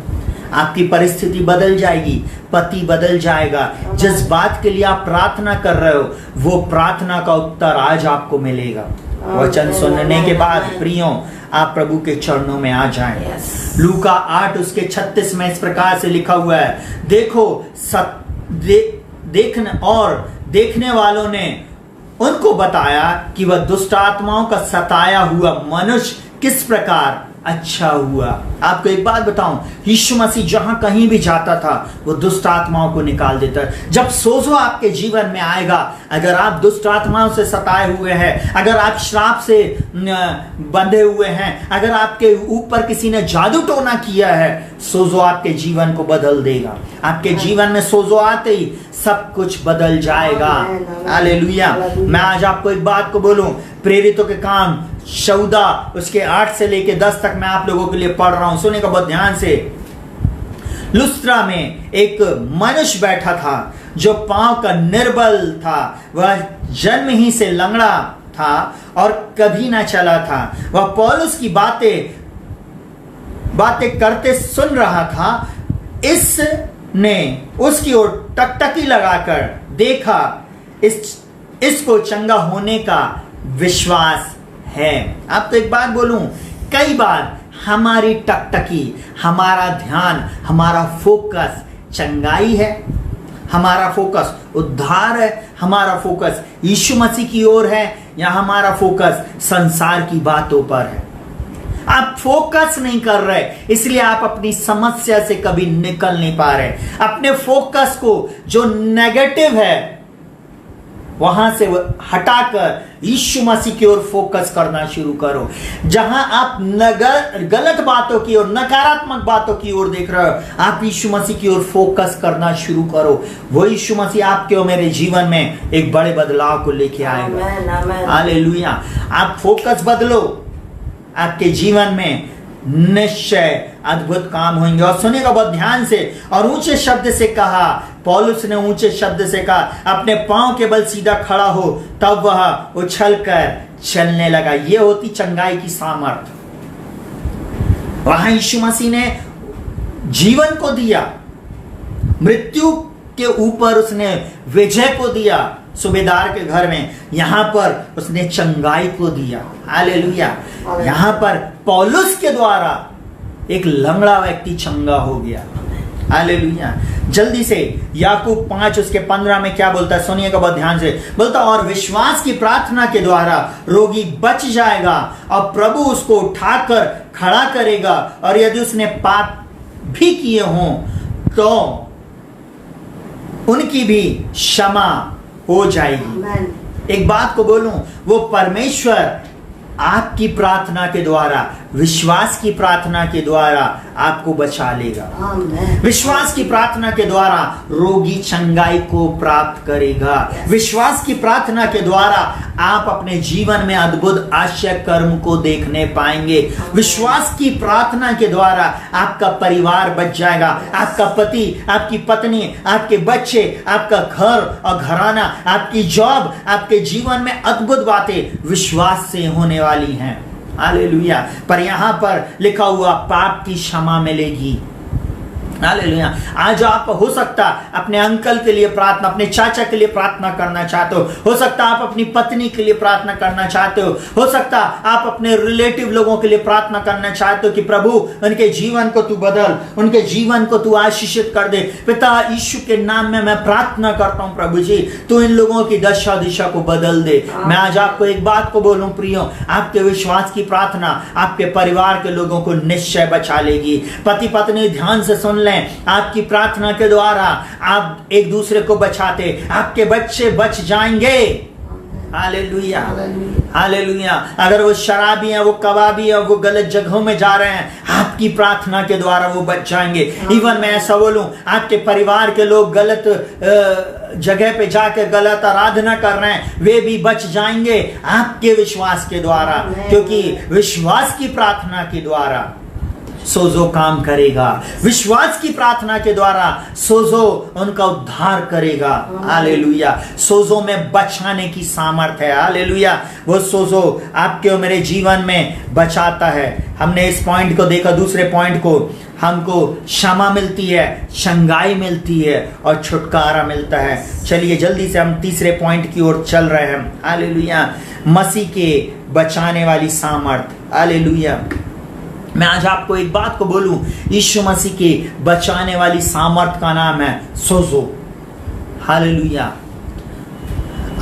आपकी परिस्थिति बदल जाएगी, पति बदल जाएगा। जिस बात के लिए आप प्रार्थना कर रहे हो, वो प्रार्थना का उत्तर आज आपको मिलेगा। वचन सुनने के बाद प्रियों, आप प्रभु के चरणों में आ जाएं। लूका 8 उसके 36 में इस प्रकार से लिखा हुआ है, देखो देखने वालों ने उनको बताया कि वह दुष्ट आत्माओं का सताया हुआ मनुष्य किस प्रकार अच्छा हुआ। आपको एक बात बताऊं, यीशु मसीह जहां कहीं भी जाता था वो दुष्ट आत्माओं को निकाल देता है। जब सोजो आपके जीवन में आएगा, अगर आप दुष्ट आत्माओं से सताए हुए हैं, अगर आप श्राप से बंधे हुए हैं, अगर आपके ऊपर किसी ने जादू टोना किया है, सोजो आपके जीवन को बदल देगा। आपके जीवन में सोजो आते ही सब कुछ बदल जाएगा। हालेलुया। मैं आज आपको एक बात को बोलूं, प्रेरितों के काम 14 उसके 8 से लेके 10 तक मैं आप लोगों के लिए पढ़ रहा हूं, सुनिएगा बहुत ध्यान से। लुस्त्रा में एक मनुष्य बैठा था जो पांव का निर्बल था, वह जन्म ही से लंगड़ा था और कभी ना चला था। वह पौलुस की बातें करते सुन रहा था। इसने उसकी ओर टकटकी लगाकर देखा, इसको चंगा होने का विश्वास है। आपको एक बात बोलूं, कई बार हमारी टकटकी, हमारा ध्यान, हमारा फोकस चंगाई है, हमारा फोकस उद्धार है, हमारा फोकस यीशु मसीह की ओर है, या हमारा फोकस संसार की बातों पर है। आप फोकस नहीं कर रहे, इसलिए आप अपनी समस्या से कभी निकल नहीं पा रहे। अपने फोकस को जो नेगेटिव है वहां से हटाकर यीशु मसीह की ओर फोकस करना शुरू करो। जहां आप गलत बातों की ओर, नकारात्मक बातों की ओर देख रहे हो, आप यीशु मसीह की ओर फोकस करना शुरू करो। वो यीशु मसीह आपके और मेरे जीवन में एक बड़े बदलाव को लेके आएगा। हालेलुया। आप फोकस बदलो, आपके जीवन में निश्चय अद्भुत काम होंगे। और सुनिएगा बहुत ध्यान से, और ऊंचे शब्द से कहा, पौलुस ने ऊंचे शब्द से कहा, अपने पांव के बल सीधा खड़ा हो। तब वह उछलकर चलने लगा। यह होती चंगाई की सामर्थ। वहां यीशु मसीह ने जीवन को दिया, मृत्यु के ऊपर उसने विजय को दिया सूबेदार के घर में। यहां पर उसने चंगाई को दिया। हालेलुया। यहां पर पौलुस के द्वारा एक लंगड़ा व्यक्ति चंगा हो गया। हालेलुया। जल्दी से याकूब 5 उसके 15 में क्या बोलता है, सुनिएगा बहुत ध्यान से। बोलता, और विश्वास की प्रार्थना के द्वारा रोगी बच जाएगा और प्रभु उसको उठाकर खड़ा करेगा, और यदि उसने पाप भी किए हों तो उनकी भी क्षमा हो जाएगी। एक बात को बोलूं, वो परमेश्वर आपकी प्रार्थना के द्वारा, विश्वास की प्रार्थना के द्वारा आपको बचा लेगा। विश्वास की प्रार्थना के द्वारा रोगी चंगाई को प्राप्त करेगा। विश्वास की प्रार्थना के द्वारा आप अपने जीवन में अद्भुत आश्चर्य कर्म को देखने पाएंगे। विश्वास की प्रार्थना के द्वारा आपका परिवार बच जाएगा। आपका पति, आपकी पत्नी, आपके बच्चे, आपका घर और घराना, आपकी जॉब, आपके जीवन में अद्भुत बातें विश्वास से होने वाली हैं। हालेलुया। पर यहां पर लिखा हुआ पाप की क्षमा मिलेगी। हालेलुया। आज आप हो सकता अपने अंकल के लिए प्रार्थना, अपने चाचा के लिए प्रार्थना करना चाहते हो सकता आप अपनी पत्नी के लिए प्रार्थना करना चाहते हो सकता आप अपने रिलेटिव लोगों के लिए प्रार्थना करना चाहते हो कि प्रभु उनके जीवन को तू बदल, उनके जीवन को तू आशीषित कर दे। पिता यीशु के नाम में मैं प्रार्थना करता हूं प्रभु जी, तू इन लोगों की दशा दिशा को बदल दे। मैं आज आपको एक बात को बोलूं प्रियो, आपके विश्वास की प्रार्थना आपके परिवार के लोगों को निश्चय बचा लेगी। पति पत्नी ध्यान से सुन ले, आपकी प्रार्थना के द्वारा आप एक दूसरे को बचाते, आपके बच्चे बच जाएंगे। Hallelujah, hallelujah. अगर वो शराबी हैं, वो कबाबी हैं, वो गलत जगहों में जा रहे हैं, आपकी प्रार्थना के द्वारा वो बच जाएंगे। इवन मैं ऐसा बोलूं, आपके परिवार के लोग गलत जगह पे जाकर गलत आराधना कर रहे हैं, वे भी बच जाएंगे आपके विश्वास के द्वारा, क्योंकि विश्वास की प्रार्थना के द्वारा सोजो काम करेगा। विश्वास की प्रार्थना के द्वारा सोजो उनका उद्धार करेगा। हालेलुया। सोजो में बचाने की सामर्थ है। हालेलुया। वो सोजो आपके और मेरे जीवन में बचाता है। हमने इस पॉइंट को देखा। दूसरे पॉइंट को, हमको क्षमा मिलती है, चंगाई मिलती है और छुटकारा मिलता है। चलिए जल्दी से हम तीसरे पॉइंट की ओर चल रहे हैं। हालेलुया। मसीह के बचाने वाली सामर्थ। हालेलुया। मैं आज आपको एक बात को बोलूं, यीशु मसीह के बचाने वाली सामर्थ का नाम है सोजो। हालेलुया।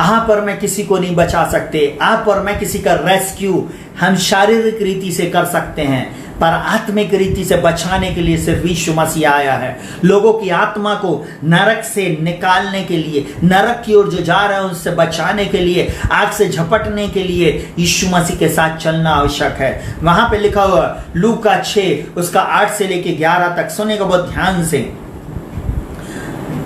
आप और मैं किसी को नहीं बचा सकते, आप और मैं किसी का रेस्क्यू हम शारीरिक रीति से कर सकते हैं, पर आत्मिक रीति से बचाने के लिए सिर्फ यीशु मसीह आया है। लोगों की आत्मा को नरक से निकालने के लिए, नरक की ओर जो जा रहे हैं उससे बचाने के लिए, आग से झपटने के लिए यीशु मसीह के साथ चलना आवश्यक है। वहां पे लिखा हुआ लूका 6 उसका 8 से लेके 11 तक, सुनेगा बहुत ध्यान से।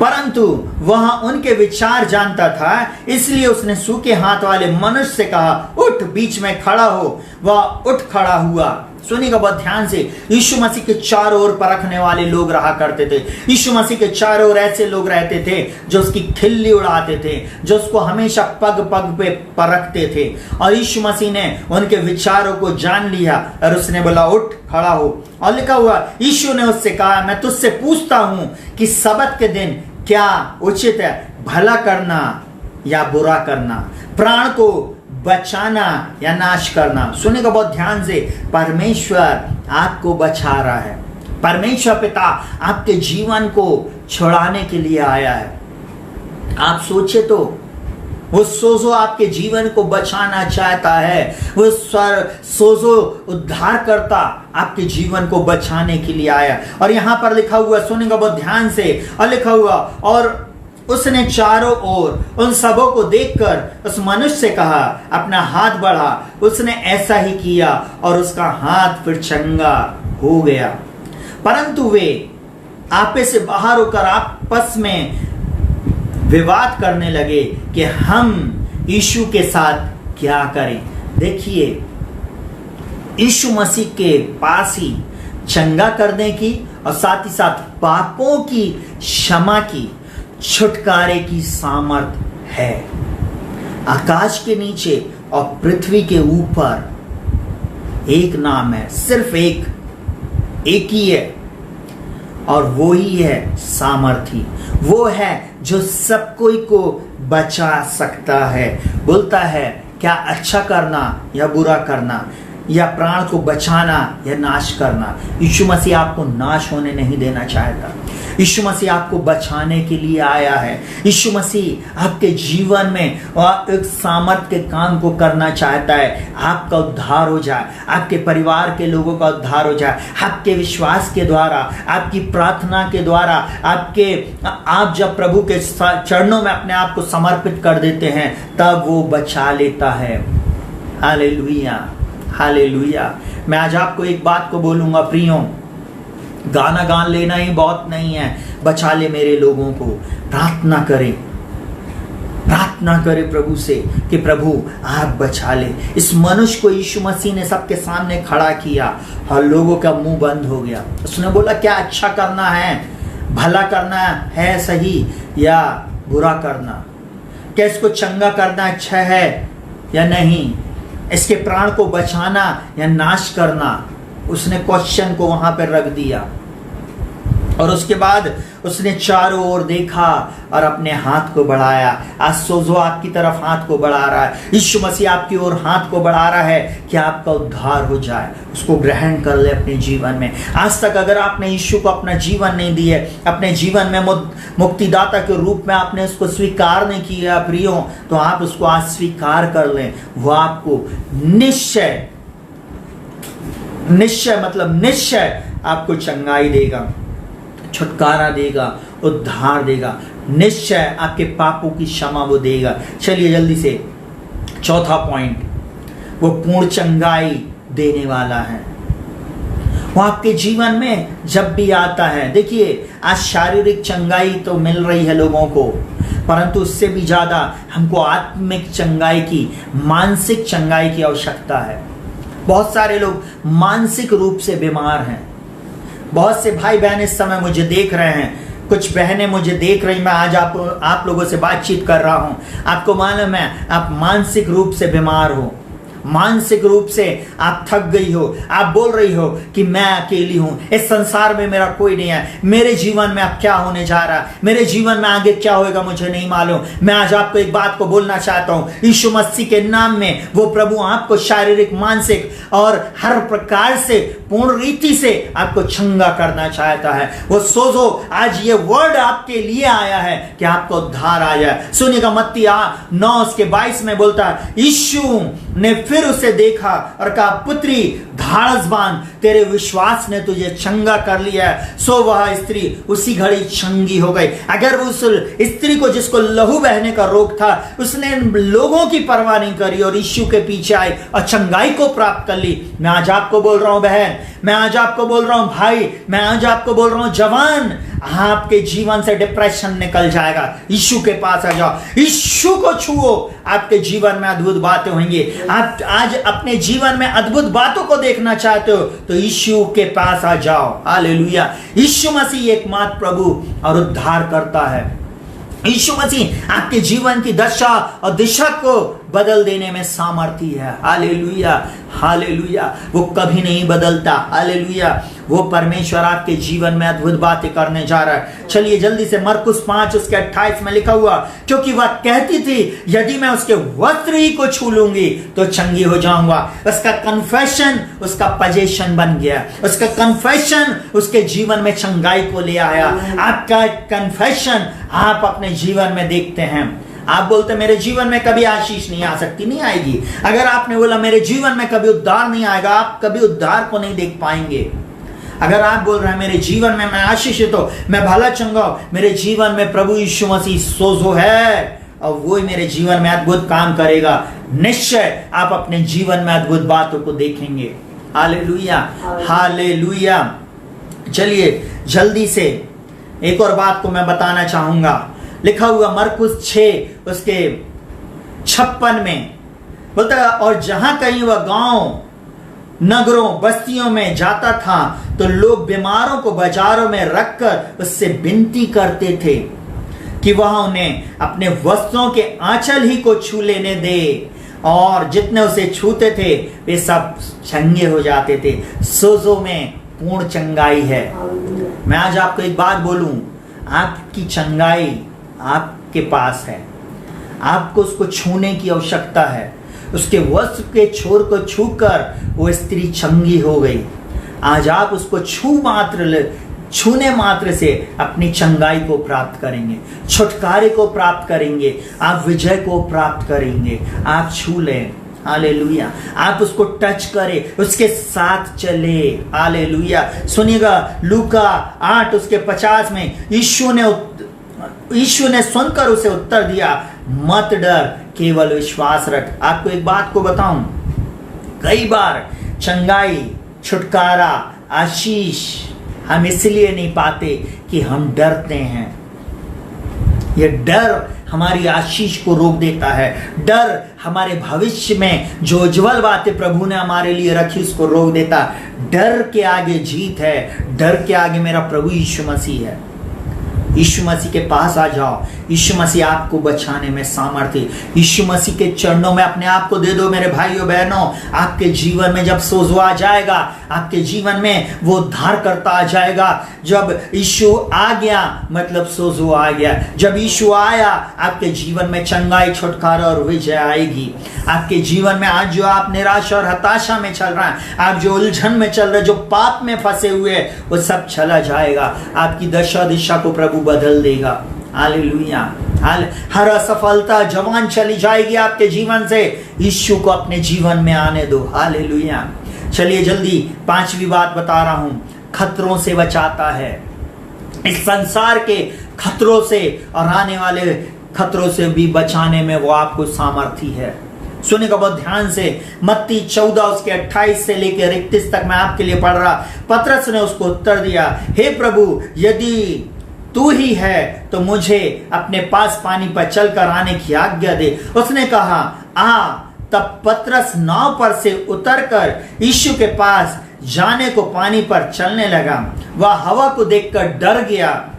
परंतु वह उनके विचार जानता था, इसलिए उसने सूखे हाथ वाले मनुष्य से कहा, उठ, बीच में खड़ा हो। वह उठ खड़ा हुआ। सुनिएगा बहुत ध्यान से। यीशु मसीह के चारों ओर परखने वाले लोग रहा करते थे। यीशु मसीह के चारों ओर ऐसे लोग रहते थे जो उसकी खिल्ली उड़ाते थे, जो उसको हमेशा पग पग पे परखते थे। और यीशु मसीह ने उनके विचारों को जान लिया और उसने बोला, उठ खड़ा हो। और लिखा हुआ, यीशु ने उससे कहा, मैं तुझसे पूछता हूं कि सबत के दिन क्या उचित है, भला करना या बुरा करना, प्राण को बचाना या नाश करना। सुनेगा बहुत ध्यान से। परमेश्वर आपको बचा रहा है। परमेश्वर पिता आपके जीवन को छुड़ाने के लिए आया है। आप सोचे तो, वो सोजो आपके जीवन को बचाना चाहता है। वो सोजो उद्धार करता आपके जीवन को बचाने के लिए आया। और यहां पर लिखा हुआ, सुनेगा बहुत ध्यान से, और लिखा हुआ, और उसने चारों ओर उन सबों को देखकर उस मनुष्य से कहा, अपना हाथ बढ़ा। उसने ऐसा ही किया और उसका हाथ फिर चंगा हो गया। परंतु वे आपे से बाहर होकर आपस में विवाद करने लगे कि हम यीशु के साथ क्या करें। देखिए, यीशु मसीह के पास ही चंगा करने की और साथ ही साथ पापों की क्षमा की, छुटकारे की सामर्थ है। आकाश के नीचे और पृथ्वी के ऊपर एक नाम है, सिर्फ एक ही है, और वो ही है सामर्थी। वो है जो सब कोई को बचा सकता है। बोलता है, क्या अच्छा करना या बुरा करना, या प्राण को बचाना या नाश करना। यीशु मसीह आपको नाश होने नहीं देना चाहता। यीशु मसीह आपको बचाने के लिए आया है। यीशु मसीह आपके जीवन में एक सामर्थ के काम को करना चाहता है। आपका उद्धार हो जाए, आपके परिवार के लोगों का उद्धार हो जाए, आपके विश्वास के द्वारा, आपकी प्रार्थना के द्वारा, आप जब प्रभु के चरणों में अपने आप को समर्पित कर देते हैं, तब वो बचा लेता है। Hallelujah, hallelujah. मैं आज आपको एक बात को बोलूंगा प्रियो, गाना गा लेना ही बहुत नहीं है। बचा ले मेरे लोगों को। प्रार्थना करें, प्रार्थना करें प्रभु से कि प्रभु आप बचा ले। इस मनुष्य को यीशु मसीह ने सबके सामने खड़ा किया और लोगों का मुंह बंद हो गया। उसने बोला, क्या अच्छा करना है, भला करना है सही, या बुरा करना? क्या इसको चंगा करना अच्छा है या नहीं? इसके प्राण को बचाना या नाश करना? उसने क्वेश्चन को वहां पर रख दिया और उसके बाद उसने चारों ओर देखा और अपने हाथ को बढ़ाया। आज सोजो आपकी तरफ हाथ को बढ़ा रहा है। यीशु मसीह आपकी ओर हाथ को बढ़ा रहा है कि आपका उद्धार हो जाए। उसको ग्रहण कर ले अपने जीवन में। आज तक अगर आपने यीशु को अपना जीवन नहीं दिया, अपने जीवन में मुक्तिदाता के रूप में आपने उसको स्वीकार नहीं किया प्रियो, तो आप उसको आज स्वीकार कर लें। वो आपको निश्चय आपको चंगाई देगा, छुटकारा देगा, उद्धार देगा। निश्चय आपके पापों की क्षमा वो देगा। चलिए जल्दी से चौथा पॉइंट, वो पूर्ण चंगाई देने वाला है। वो आपके जीवन में जब भी आता है, देखिए आज शारीरिक चंगाई तो मिल रही है लोगों को, परंतु उससे भी ज्यादा हमको आत्मिक चंगाई की, मानसिक चंगाई की आवश्यकता है। बहुत सारे लोग मानसिक रूप से बीमार हैं। बहुत से भाई बहन इस समय मुझे देख रहे हैं, कुछ बहनें मुझे देख रही। मैं आज आप लोगों से बातचीत कर रहा हूं। आपको मालूम है, आप मानसिक रूप से बीमार हो, मानसिक रूप से आप थक गई हो। आप बोल रही हो कि मैं अकेली हूं, इस संसार में मेरा कोई नहीं है, मेरे जीवन में अब क्या होने जा रहा है, मेरे जीवन में आगे क्या होगा मुझे नहीं मालूम। मैं आज आपको एक बात को बोलना चाहता हूं, यीशु मसीह के नाम में वो प्रभु आपको शारीरिक, मानसिक और हर प्रकार से पूर्ण रीति से आपको चंगा करना चाहता है। वो सोजो आज ये वर्ड आपके लिए आया है कि आपको उद्धार आ जाए। सुनिएगा मत्ती 9:22 में बोलता है, यीशु ने फिर उसे देखा और कहा, पुत्री धाड़स बांध, तेरे विश्वास ने तुझे चंगा कर लिया है। सो वह स्त्री उसी घड़ी चंगी हो गई। अगर उस स्त्री को जिसको लहू बहने का रोग था, उसने लोगों की परवाह नहीं करी और यीशु के पीछे आई और चंगाई को प्राप्त कर ली। मैं आज आपको बोल रहा हूं बहन, मैं आज आपको बोल रहा हूं भाई, मैं आज आपको बोल रहा हूं जवान, आपके जीवन से डिप्रेशन निकल जाएगा। यीशु के पास आ जाओ, यीशु को छुओ, आपके जीवन में अद्भुत बातें होंगी। आप आज अपने जीवन में अद्भुत बातों को देखना चाहते हो तो यीशु के पास आ जाओ। हालेलुया। यीशु मसीह एकमात्र प्रभु और उद्धार करता है। यीशु मसीह आपके जीवन की दशा और दिशा को बदल देने में सामर्थी है। Hallelujah, hallelujah. वो कभी नहीं बदलता। हालेलुया। वो परमेश्वर आपके जीवन में अद्भुत बातें करने जा रहा है। चलिए जल्दी से मरकुस 5:28 में लिखा हुआ, क्योंकि वह कहती थी, यदि मैं उसके वस्त्र ही को छू लूंगी तो चंगी हो जाऊंगा। उसका कन्फेशन उसका पोजीशन बन गया। उसका कन्फेशन उसके जीवन में चंगाई को ले आया। आपका कन्फेशन आप अपने जीवन में देखते हैं। आप बोलते मेरे जीवन में कभी आशीष नहीं आ सकती, नहीं आएगी। अगर आपने बोला मेरे जीवन में कभी उद्धार नहीं आएगा, आप कभी उद्धार को नहीं देख पाएंगे। अगर आप बोल रहे हैं मेरे जीवन में मैं आशीषित हो, मैं भला चंगा हूं, मेरे जीवन में प्रभु यीशु मसीह सोजो है और वो ही मेरे जीवन में अद्भुत काम करेगा, निश्चय आप अपने जीवन में अद्भुत बातों को देखेंगे। Hallelujah, hallelujah. चलिए जल्दी से एक और बात को मैं बताना चाहूंगा। लिखा हुआ मरकुस 6:56 में बोलता है, और जहां कहीं वह गांव नगरों बस्तियों में जाता था तो लोग बीमारों को बाजारों में रखकर उससे विनती करते थे कि वह उन्हें अपने वस्त्रों के आंचल ही को छू लेने दे, और जितने उसे छूते थे वे सब चंगे हो जाते थे। सोजो में पूर्ण चंगाई है। मैं आज आपको एक बात बोलूं, आपकी चंगाई आपके पास है। आपको उसको छूने की आवश्यकता है। उसके वस्त्र के छोर को छूकर वो स्त्री चंगी हो गई। आज आप उसको छूने मात्र से अपनी चंगाई को प्राप्त करेंगे, छुटकारे को प्राप्त करेंगे, आप विजय को प्राप्त करेंगे। आप छू लें। हालेलुया। आप उसको टच करें, उसके साथ चले। हालेलुया। सुनिएगा लूका 8:50 में यीशु ने सुनकर उसे उत्तर दिया, मत डर, केवल विश्वास रख। आपको एक बात को बताऊं, कई बार चंगाई, छुटकारा, आशीष हम इसलिए नहीं पाते कि हम डरते हैं। यह डर हमारी आशीष को रोक देता है। डर हमारे भविष्य में जो उज्जवल बातें प्रभु ने हमारे लिए रखी उसको रोक देता। डर के आगे जीत है। डर के आगे मेरा प्रभु यीशु मसीह है। यीशु मसीह के पास आ जाओ। यीशु मसीह आपको बचाने में सामर्थ्य। यीशु मसीह के चरणों में अपने आप को दे दो मेरे भाइयों बहनों। आपके जीवन में जब सोजो आ जाएगा, आपके जीवन में वो उद्धार करता आ जाएगा। जब यीशु आ गया मतलब सोजो आ गया। जब यीशु आया आपके जीवन में चंगाई, छुटकारा और विजय आएगी। आपके जीवन में आज जो आप निराशा और हताशा में चल रहे हैं, आप जो उलझन में चल रहे हैं, जो पाप में फंसे हुए हैं, वो सब चला जाएगा। आपकी दशा दिशा को प्रभु बदल देगा। हालेलुया। हर असफलता जवान चली जाएगी आपके जीवन से। यीशु को अपने जीवन में आने दो। हालेलुया। चलिए जल्दी 5वीं बात बता रहा हूं, खतरों से बचाता है। इस संसार के खतरों से और आने वाले खतरों से भी बचाने में वो आपको सामर्थी है। सुनिएगा बहुत ध्यान से। मत्ती 14:28 से लेकर 31 तक मैं आपके लिए पढ़ रहा। पतरस ने उसको उत्तर दिया, हे प्रभु, यदि तू ही है तो मुझे अपने पास पानी पर चलकर आने की आज्ञा दे। उसने कहा, आ। तब पतरस नाव पर से उतरकर यीशु के पास जाने को पानी पर चलने लगा। वह हवा को देखकर डर गया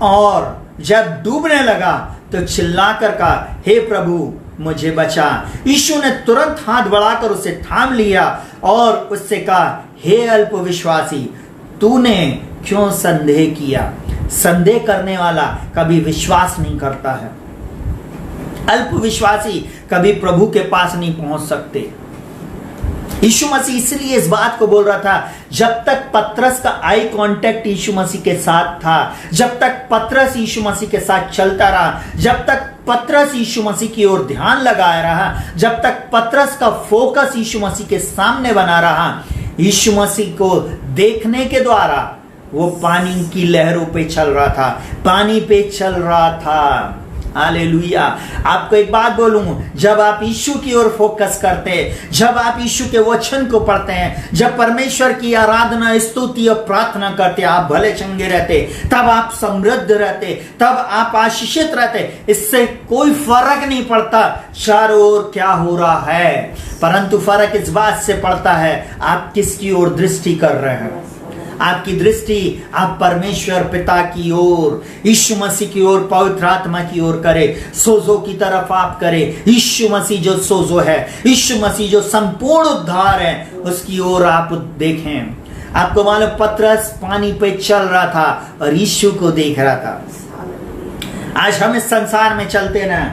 और जब डूबने लगा तो चिल्लाकर कहा, हे प्रभु, मुझे बचा। यीशु ने तुरंत हाथ बढ़ाकर उसे थाम लिया और उससे कहा, हे अल्पविश्वासी, तूने क्यों संदेह किया? संदेह करने वाला कभी विश्वास नहीं करता है। अल्पविश्वासी कभी प्रभु के पास नहीं पहुंच सकते। यीशु मसीह इसलिए इस बात को बोल रहा था, जब तक पतरस का आई कांटेक्ट यीशु मसीह के साथ था, जब तक पतरस यीशु मसीह के साथ चलता रहा, जब तक पतरस यीशु मसीह की ओर ध्यान लगाया रहा, जब तक पतरस का फोकस यीशु मसीह के सामने बना रहा, यीशु मसीह को देखने के द्वारा वो पानी की लहरों पे चल रहा था, पानी पे चल रहा था। हालेलुया। आपको एक बात बोलूं, जब आप यीशु की ओर फोकस करते हैं, जब आप यीशु के वचन को पढ़ते हैं, जब परमेश्वर की आराधना, स्तुति और प्रार्थना करते, आप भले चंगे रहते, तब आप समृद्ध रहते, तब आप आशीषित रहते। इससे कोई फर्क नहीं पड़ता चारों ओर क्या हो रहा है, परंतु फर्क इस बात से पड़ता है आप किसकी ओर दृष्टि कर रहे हैं। आपकी दृष्टि आप परमेश्वर पिता की ओर, यीशु मसीह की ओर, पवित्र आत्मा की ओर करे, सोजो की तरफ आप करे। यीशु मसीह जो सोजो है, यीशु मसीह जो संपूर्ण उद्धार है, उसकी ओर आप देखें। आपको मालूम, पतरस पानी पे चल रहा था और यीशु को देख रहा था। आज हम इस संसार में चलते ना,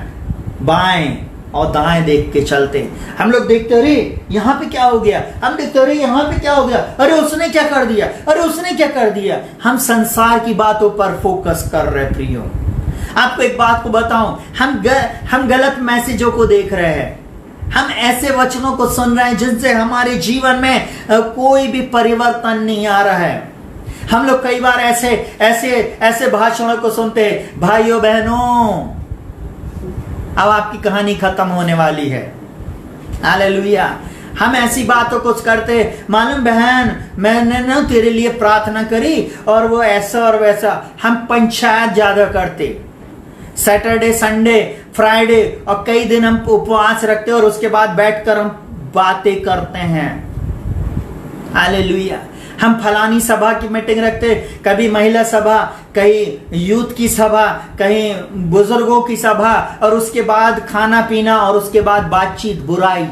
बाएं और दाएं देख के चलते। हम लोग देखते, अरे यहाँ पे क्या हो गया, हम देखते, अरे यहाँ पे क्या हो गया, अरे उसने क्या कर दिया, अरे उसने क्या कर दिया। हम संसार की बातों पर फोकस कर रहे प्रियो। आपको एक बात को बताऊं, हम गलत मैसेजों को देख रहे हैं, हम ऐसे वचनों को सुन रहे हैं जिनसे हमारे जीवन में कोई भी परिवर्तन नहीं आ रहा है। हम लोग कई बार ऐसे भाषणों को सुनते, भाइयों बहनों अब आपकी कहानी खत्म होने वाली है। हालेलुया। हम ऐसी बातों को करते, मालूम बहन मैंने ना तेरे लिए प्रार्थना करी और वो ऐसा और वैसा। हम पंचायत ज्यादा करते, सैटरडे संडे फ्राइडे और कई दिन हम उपवास रखते और उसके बाद बैठकर हम बातें करते हैं। हालेलुया। हम फलानी सभा की मीटिंग रखते, कभी महिला सभा, कहीं यूथ की सभा, कहीं बुजुर्गों की सभा, और उसके बाद खाना पीना और उसके बाद बातचीत, बुराई।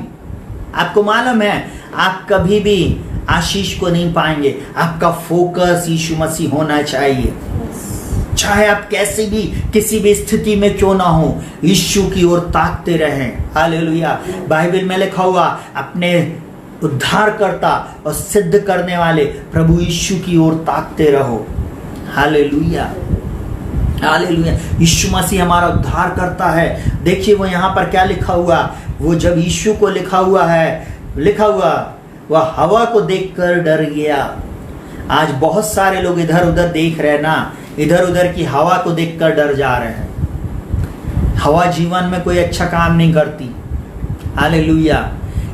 आपको मालूम है आप कभी भी आशीष को नहीं पाएंगे। आपका फोकस यीशु मसीह होना चाहिए, चाहे आप कैसे भी किसी भी स्थिति में क्यों ना हो, यीशु की ओर ताकते रहें। हालेलुया। बाइबल में लिखा हुआ, अपने उद्धार करता और सिद्ध करने वाले प्रभु यीशु की ओर ताकते रहो। हालेलुया। हालेलुया। यीशु मसीह हमारा उद्धार करता है। देखिए वो यहाँ पर क्या लिखा हुआ, वो जब यीशु को लिखा हुआ वह हवा को देखकर डर गया। आज बहुत सारे लोग इधर उधर देख रहे हैं ना, इधर उधर की हवा को देखकर डर जा रहे हैं। हवा जीवन में कोई अच्छा काम नहीं करती। हालेलुया।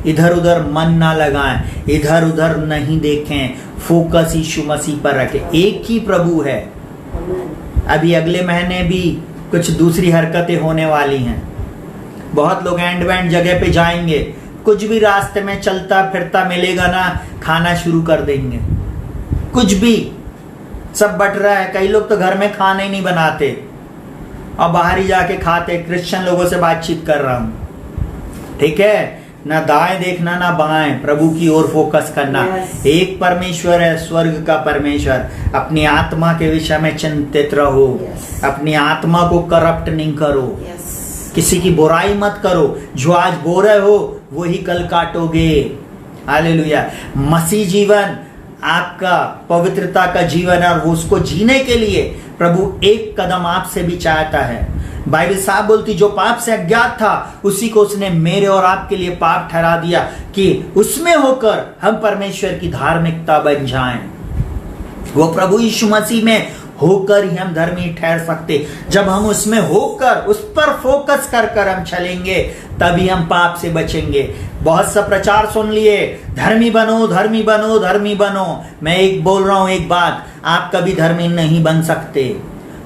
इधर उधर मन ना लगाएं, इधर उधर नहीं देखें, फोकस यीशु मसीह पर रखें। एक ही प्रभु है। अभी अगले महीने भी कुछ दूसरी हरकतें होने वाली हैं। बहुत लोग एंड जगह पे जाएंगे, कुछ भी रास्ते में चलता फिरता मिलेगा ना, खाना शुरू कर देंगे। कुछ भी सब बट रहा है। कई लोग तो घर में खाना ही नहीं बनाते और बाहर ही जाके खाते। क्रिश्चियन लोगों से बातचीत कर रहा हूं, ठीक है। ना दाएं देखना ना बाएं, प्रभु की ओर फोकस करना। एक परमेश्वर है, स्वर्ग का परमेश्वर। अपनी आत्मा के विषय में चिंतित रहो। अपनी आत्मा को करप्ट नहीं करो, किसी की बुराई मत करो। जो आज बो रहे हो वही कल काटोगे। हालेलुया। मसीह जीवन आपका पवित्रता का जीवन है और वो उसको जीने के लिए प्रभु एक कदम आपसे भी चाहता है। बाइबल साहब बोलती, जो पाप से अज्ञात था उसी को उसने मेरे और आपके लिए पाप ठहरा दिया, कि उसमें होकर हम परमेश्वर की धार्मिकता बन जाएं। वो प्रभु यीशु मसीह में होकर ही हम धर्मी ठहर सकते। जब हम उसमें होकर उस पर फोकस कर कर हम चलेंगे, तभी हम पाप से बचेंगे। बहुत सा प्रचार सुन लिए, धर्मी बनो धर्मी बनो धर्मी बनो। मैं एक बोल रहा हूं एक बात, आप कभी धर्मी नहीं बन सकते,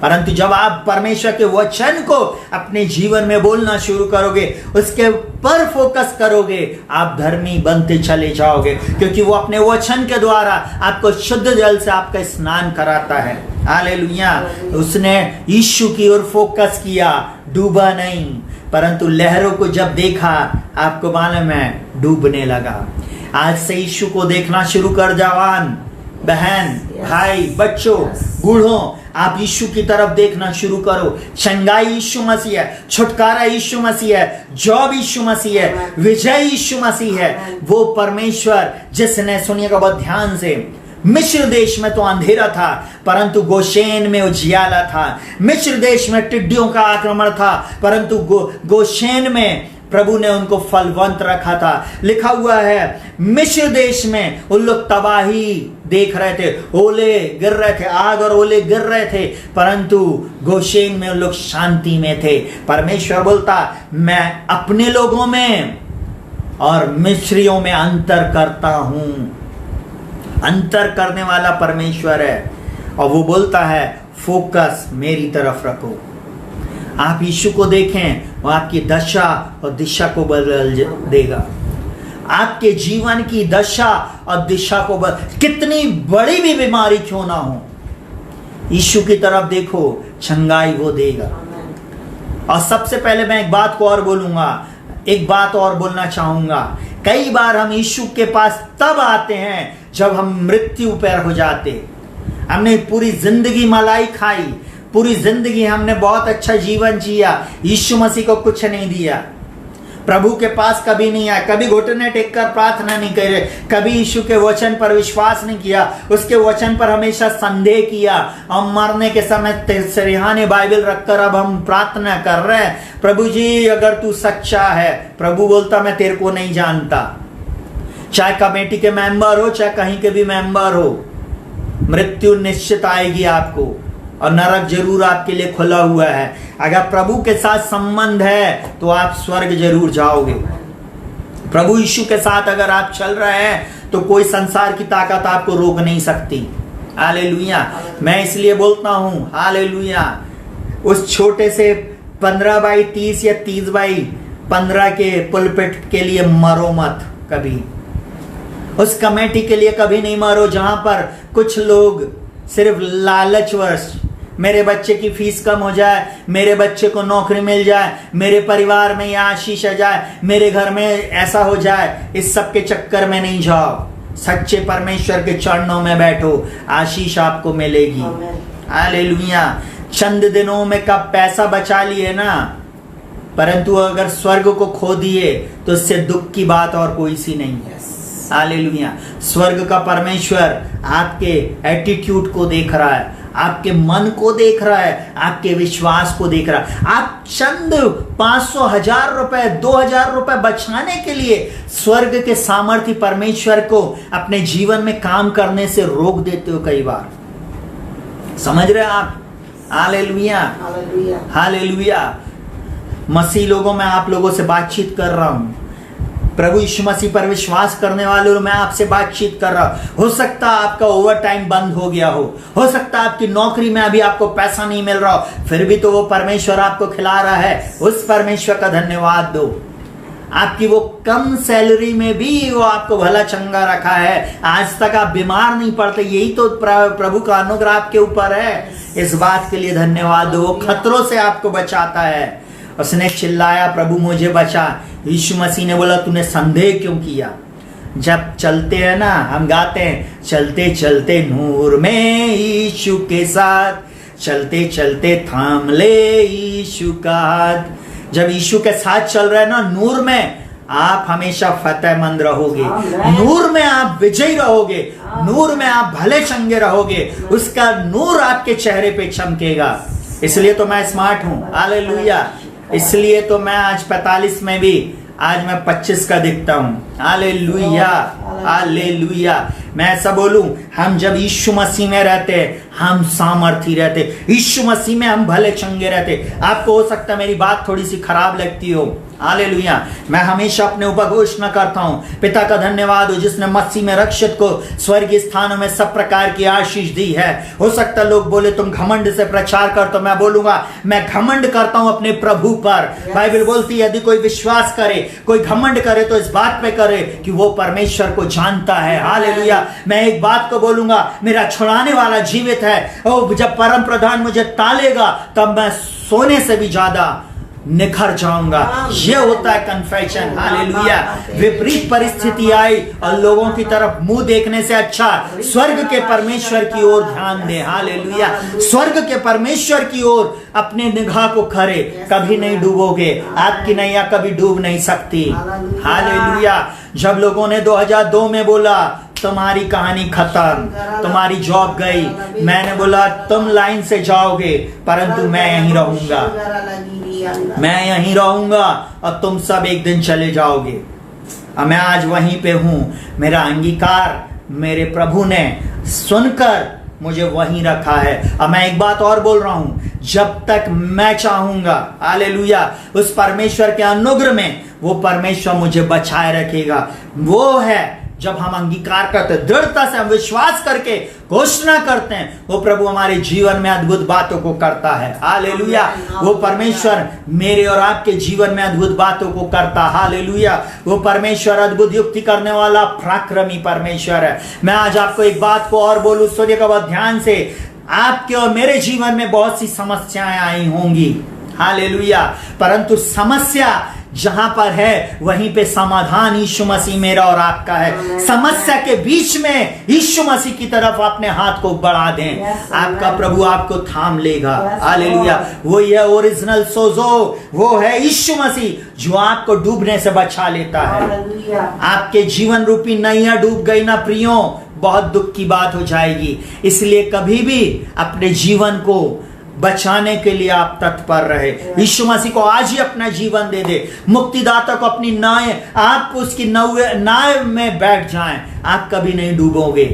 परंतु जब आप परमेश्वर के वचन को अपने जीवन में बोलना शुरू करोगे, उसके पर फोकस करोगे, आप धर्मी बनते चले जाओगे। क्योंकि वो अपने वचन के द्वारा आपको शुद्ध जल से आपका स्नान कराता है। हालेलुया। उसने यीशु की ओर फोकस किया, डूबा नहीं, परंतु लहरों को जब देखा, आपको मालूम है डूबने लगा। आज से यीशु को देखना शुरू कर, जवान, बहन, भाई, बच्चों, बूढ़ों, आप यीशु की तरफ देखना शुरू करो। चंगाई यीशु मसीह है, छुटकारा यीशु मसीह है, जॉब यीशु मसीह है, विजय यीशु मसीह है। वो परमेश्वर जिसने, सुनिएगा बहुत ध्यान से, मिस्र देश में तो अंधेरा था परंतु गोशेन में उजियाला था। मिस्र देश में टिड्डियों का आक्रमण था परंतु गोशेन में प्रभु ने उनको फलवंत रखा था। लिखा हुआ है मिस्र देश में उन लोग तबाही देख रहे थे, ओले गिर रहे थे, आग और ओले गिर रहे थे, परंतु गोशेन में उन लोग शांति में थे। परमेश्वर बोलता मैं अपने लोगों में और मिस्रियों में अंतर करता हूं। अंतर करने वाला परमेश्वर है और वो बोलता है फोकस मेरी तरफ रखो। आप यीशु को देखें, वो आपकी दशा और दिशा को बदल देगा। आपके जीवन की दशा और दिशा को कितनी बड़ी भी बीमारी क्यों ना हो, यीशु की तरफ देखो, चंगाई वो देगा। और सबसे पहले मैं एक बात को और बोलूंगा, एक बात और बोलना चाहूंगा। कई बार हम यीशु के पास तब आते हैं जब हम मृत्यु पर हो जाते। हमने पूरी जिंदगी मलाई खाई, पूरी जिंदगी हमने बहुत अच्छा जीवन जिया, यीशु मसीह को कुछ नहीं दिया, प्रभु के पास कभी नहीं आया, कभी घुटने टेक कर प्रार्थना नहीं करे, कभी यीशु के वचन पर विश्वास नहीं किया, उसके वचन पर हमेशा संदेह किया। हम मरने के समय सिरहाने बाइबल रखकर अब हम प्रार्थना कर रहे हैं, प्रभु जी अगर तू सच्चा है। प्रभु बोलता मैं तेरे को नहीं जानता। चाहे कमेटी के मेंबर हो, चाहे कहीं के भी मेंबर हो, मृत्यु निश्चित आएगी आपको और नरक जरूर आपके लिए खुला हुआ है। अगर प्रभु के साथ संबंध है तो आप स्वर्ग जरूर जाओगे। प्रभु यीशु के साथ अगर आप चल रहे हैं तो कोई संसार की ताकत आपको रोक नहीं सकती। हालेलुया। मैं इसलिए बोलता हूं हालेलुया, उस छोटे से 15x30 या 30x15 के पुलपिट के लिए मरो मत कभी। उस कमेटी के लिए कभी नहीं मरो जहां पर कुछ लोग सिर्फ लालचवश, मेरे बच्चे की फीस कम हो जाए, मेरे बच्चे को नौकरी मिल जाए, मेरे परिवार में यह आशीष आ जाए, मेरे घर में ऐसा हो जाए, इस सब के चक्कर में नहीं जाओ। सच्चे परमेश्वर के चरणों में बैठो, आशीष आपको मिलेगी। हालेलुया। चंद दिनों में कब पैसा बचा लिए ना, परंतु अगर स्वर्ग को खो दिए तो इससे दुख की बात और कोई सी नहीं है। हालेलुया। स्वर्ग का परमेश्वर आपके एटीट्यूड को देख रहा है, आपके मन को देख रहा है, आपके विश्वास को देख रहा है। आप चंद 500, 1000 रुपए, 2000 रुपए बचाने के लिए स्वर्ग के सामर्थ्य परमेश्वर को अपने जीवन में काम करने से रोक देते हो कई बार। समझ रहे आप? Hallelujah, hallelujah. मसीह लोगों में आप लोगों से बातचीत कर रहा हूं, प्रभु यीशु मसीह पर विश्वास करने वाले मैं आपसे बातचीत कर रहा हूं। हो सकता है आपका ओवर टाइम बंद हो गया हो सकता है आपकी नौकरी में अभी आपको पैसा नहीं मिल रहा हो, फिर भी तो वो परमेश्वर आपको खिला रहा है। उस परमेश्वर का धन्यवाद दो। आपकी वो कम सैलरी में भी वो आपको भला चंगा रखा है, आज तक आप बीमार नहीं पड़ते, यही तो प्रभु का अनुग्रह आपके ऊपर है। इस बात के लिए धन्यवाद दो। वो खतरों से आपको बचाता है। उसने चिल्लाया प्रभु मुझे बचा। यीशु मसीह ने बोला तूने संदेह क्यों किया? जब चलते हैं ना, हम गाते हैं चलते चलते नूर में यीशु के साथ, चलते चलते थाम ले यीशु का हाथ। जब यीशु के साथ चल रहे हैं ना नूर में, आप हमेशा फतेहमंद रहोगे, नूर में आप विजयी रहोगे, नूर में आप भले चंगे रहोगे, उसका नूर आपके चेहरे पे चमकेगा। इसलिए तो मैं स्मार्ट हूं। हालेलुया। इसलिए तो मैं आज 45 में भी आज मैं 25 का दिखता हूं। Hallelujah, hallelujah. मैं ऐसा बोलूं, हम जब यीशु मसीह में रहते हम सामर्थी रहते, यीशु मसीह में हम भले चंगे रहते। आपको हो सकता है मेरी बात थोड़ी सी खराब लगती हो। हालेलुया। मैं हमेशा अपने ऊपर घोषणा करता हूं, पिता का धन्यवाद हो जिसने मसीह में रक्षित को स्वर्गीय स्थानों में सब प्रकार की आशीष दी है। हो सकता लोग बोले तुम घमंड से प्रचार कर, तो मैं बोलूंगा मैं घमंड करता हूं अपने प्रभु पर। बाइबल बोलती है यदि कोई विश्वास करे, कोई घमंड करे तो इस बात पे करे कि वो परमेश्वर को जानता है। हालेलुया। मैं एक बात को बोलूंगा, मेरा छुड़ाने वाला जीवित है। ओ जब परम प्रधान मुझे टालेगा तब मैं सोने से भी ज्यादा निखर जाऊंगा। ये होता है कन्फेशन। हालेलुया। विपरीत परिस्थिति आई और लोगों की तरफ मुंह देखने से अच्छा स्वर्ग के परमेश्वर की ओर ध्यान दे। हालेलुया। स्वर्ग के परमेश्वर की ओर अपने निगाह को खरे, कभी नहीं डूबोगे। आपकी नैया कभी डूब नहीं सकती। हालेलुया। जब लोगों ने 2002 में बोला तुम्हारी कहानी खत्म, तुम्हारी जॉब गई, मैंने बोला तुम लाइन से जाओगे परंतु मैं यहीं रहूंगा, मैं यहीं रहूंगा और तुम सब एक दिन चले जाओगे। और मैं आज वहीं पे हूं। मेरा अंगीकार मेरे प्रभु ने सुनकर मुझे वहीं रखा है। और मैं एक बात और बोल रहा हूं, जब तक मैं चाहूंगा, हालेलुया, उस परमेश्वर के अनुग्रह में वो परमेश्वर मुझे बचाए रखेगा। वो है जब हम अंगीकार करते हैं, दृढ़ता से हम विश्वास करके घोषणा करते हैं, वो प्रभु हमारे जीवन में अद्भुत बातों को करता है। हालेलुया। वो परमेश्वर मेरे और आपके जीवन में अद्भुत बातों को करता। हालेलुया। वो परमेश्वर अद्भुत युक्ति करने वाला पराक्रमी परमेश्वर है। मैं आज आपको एक बात को और बोलूं, सुनिए बहुत ध्यान से। आपके और मेरे जीवन में बहुत सी समस्याएं आई होंगी। हालेलुया। परंतु समस्या जहां पर है वहीं पे समाधान यीशु मसीह मेरा और आपका है। समस्या के बीच में यीशु मसीह की तरफ अपने हाथ को बढ़ा दें, आपका प्रभु आपको थाम लेगा। हालेलुया। वो ये ओरिजिनल सोजो, वो है यीशु मसीह जो आपको डूबने से बचा लेता है। आपके जीवन रूपी नैया डूब गई ना प्रियो, बहुत दुख की बात हो जाएगी। इसलिए कभी भी अपने जीवन को बचाने के लिए आप तत्पर रहे। यीशु मसीह को आज ही अपना जीवन दे दे। मुक्तिदाता को अपनी नाव, आप उसकी नाव में बैठ जाएं, आप कभी नहीं डूबोगे।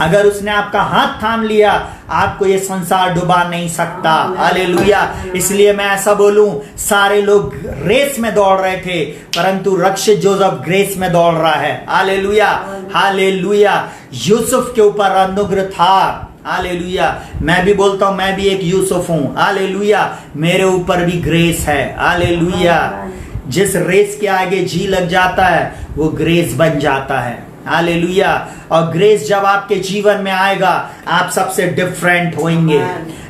अगर उसने आपका हाथ थाम लिया, आपको ये संसार डुबा नहीं सकता। हालेलुया। इसलिए मैं ऐसा बोलूं, सारे लोग रेस में दौड़ रहे थे परंतु रक्षित जोसेफ ग्रेस में दौड़ रहा है। हालेलुया। हालेलुया। यूसुफ के ऊपर अनुग्रह था। हालेलुया। मैं भी बोलता हूं, मैं भी एक यूसुफ हूं। हालेलुया। मेरे ऊपर भी ग्रेस है। हालेलुया। जिस रेस के आगे जी लग जाता है वो ग्रेस बन जाता है। हालेलुया। और ग्रेस जब आपके जीवन में आएगा, आप सबसे डिफरेंट होंगे।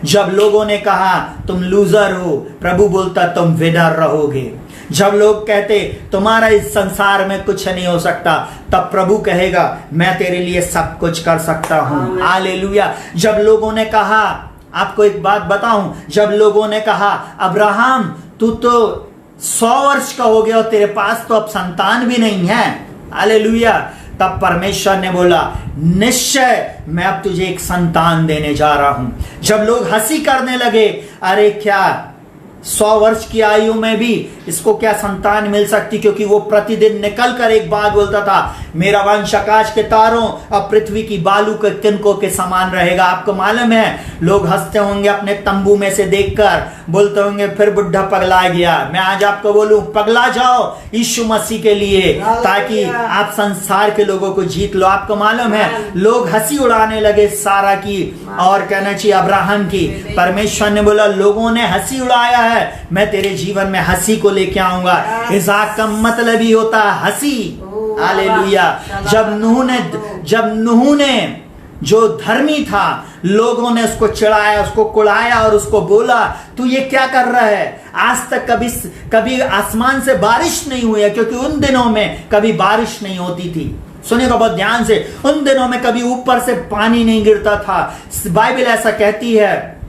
जब लोगों ने कहा तुम लूजर हो, प्रभु बोलता तुम विनर रहोगे। जब लोग कहते तुम्हारा इस संसार में कुछ नहीं हो सकता, तब प्रभु कहेगा मैं तेरे लिए सब कुछ कर सकता हूं। हालेलुया। जब लोगों ने कहा, आपको एक बात बताऊं, जब लोगों ने कहा अब्राहम तू तो 100 वर्ष का हो गया और तेरे पास तो अब संतान भी नहीं है। हालेलुया। तब परमेश्वर ने बोला निश्चय मैं अब तुझे एक संतान देने जा रहा हूं। जब लोग हंसी करने लगे, अरे क्या 100 वर्ष की आयु में भी इसको क्या संतान मिल सकती, क्योंकि वो प्रतिदिन निकल कर एक बात बोलता था, मेरा वंश आकाश के तारों और पृथ्वी की बालू के तिनकों के समान रहेगा। आपको मालूम है, लोग हंसते होंगे अपने तंबू में से देखकर, बोलते होंगे फिर बुढ़ा पगला गया। मैं आज आपको बोलूं, पगला जाओ यीशु मसीह के लिए, ताकि आप संसार के लोगों को जीत लो। आपको मालूम है, लोग हंसी उड़ाने लगे सारा की और कहना चाहिए अब्राहम की। परमेश्वर ने बोला लोगों ने हंसी उड़ाया है, मैं तेरे जीवन में हंसी को लेके आऊंगा। इसहाक का मतलब ही होता है हंसी। हालेलुया। जब नूह ने जो धर्मी था, लोगों ने उसको चिढ़ाया, उसको कुड़ाया और उसको बोला तू ये क्या कर रहा है, आज तक कभी आसमान से बारिश नहीं हुई है, क्योंकि उन दिनों में कभी बारिश नहीं होती थी। सुनिएगा बहुत ध्यान से, उन दिनों में कभी ऊपर से पानी नहीं गिरता था। बाइबल ऐसा कहती है,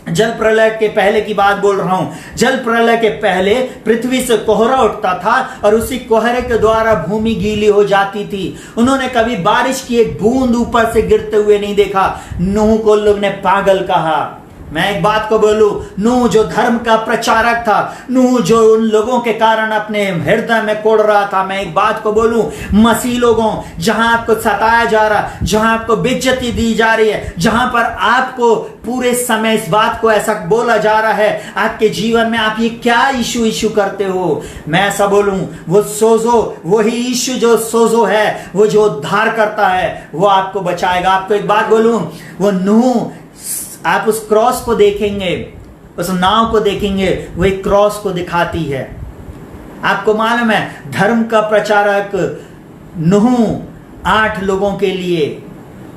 जल प्रलय के पहले की बात बोल रहा हूं। जल प्रलय के पहले पृथ्वी से कोहरा उठता था और उसी कोहरे के द्वारा भूमि गीली हो जाती थी। उन्होंने कभी बारिश की एक बूंद ऊपर से गिरते हुए नहीं देखा। नूह को लोग ने पागल कहा। मैं एक बात को बोलूं, नूह जो धर्म का प्रचारक था, नूह जो उन लोगों के कारण अपने हृदय में कोड़ रहा था, मैं एक बात को बोलूं, मसीह लोगों, जहां आपको सताया जा रहा, जहां आपको बेइज्जती दी जा रही है, जहां पर आपको पूरे समय इस बात को ऐसा बोला जा रहा है आपके जीवन में, आप ये क्या इशू करते हो, मैं ऐसा बोलूं, वो सोजो, वही यीशु जो सोजो है, वो जो उद्धार करता है, वो आपको बचाएगा। आपको एक बात बोलूं, वो नूह, आप उस क्रॉस को देखेंगे, उस नाव को देखेंगे, वो एक क्रॉस को दिखाती है। आपको मालूम है, धर्म का प्रचारक नूह 8 लोगों के लिए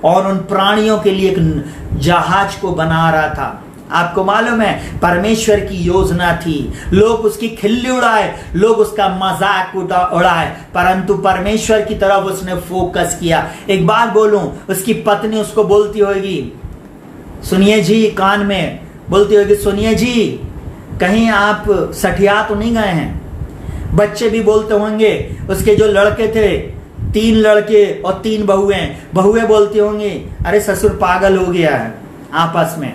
और उन प्राणियों के लिए एक जहाज को बना रहा था। आपको मालूम है परमेश्वर की योजना थी, लोग उसकी खिल्ली उड़ाए, लोग उसका मजाक उड़ाए, परंतु परमेश्वर की तरफ उसने फोकस किया। एक बात बोलूं, उसकी पत्नी उसको बोलती होगी, सुनिए जी, कान में बोलती होगी, सुनिए जी कहीं आप सठिया तो नहीं गए हैं। बच्चे भी बोलते होंगे, उसके जो लड़के थे, 3 लड़के और 3 बहुएं बोलती होंगी, अरे ससुर पागल हो गया है। आपस में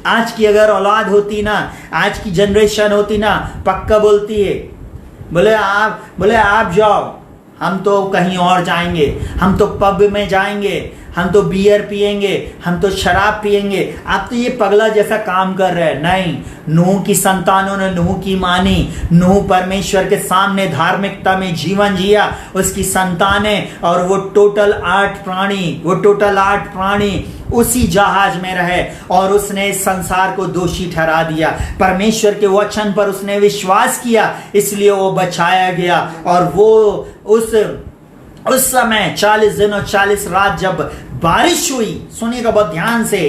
आज की अगर औलाद होती ना, आज की जनरेशन होती ना, पक्का बोलती है, बोले आप जाओ, हम तो कहीं और जाएंगे, हम तो पब में जाएंगे, हम तो बियर पिएंगे, हम तो शराब पिएंगे, आप तो ये पगला जैसा काम कर रहे हैं। नहीं, नूह की संतानों ने नूह की मानी, नूह परमेश्वर के सामने धार्मिकता में जीवन जिया, उसकी संतानें और वो टोटल 8 प्राणी उसी जहाज में रहे और उसने इस संसार को दोषी ठहरा दिया। परमेश्वर के वचन पर उसने विश्वास किया, इसलिए वो बचाया गया। और वो उस समय 40 दिन और 40 रात जब बारिश हुई, सुनिएगा बहुत ध्यान से,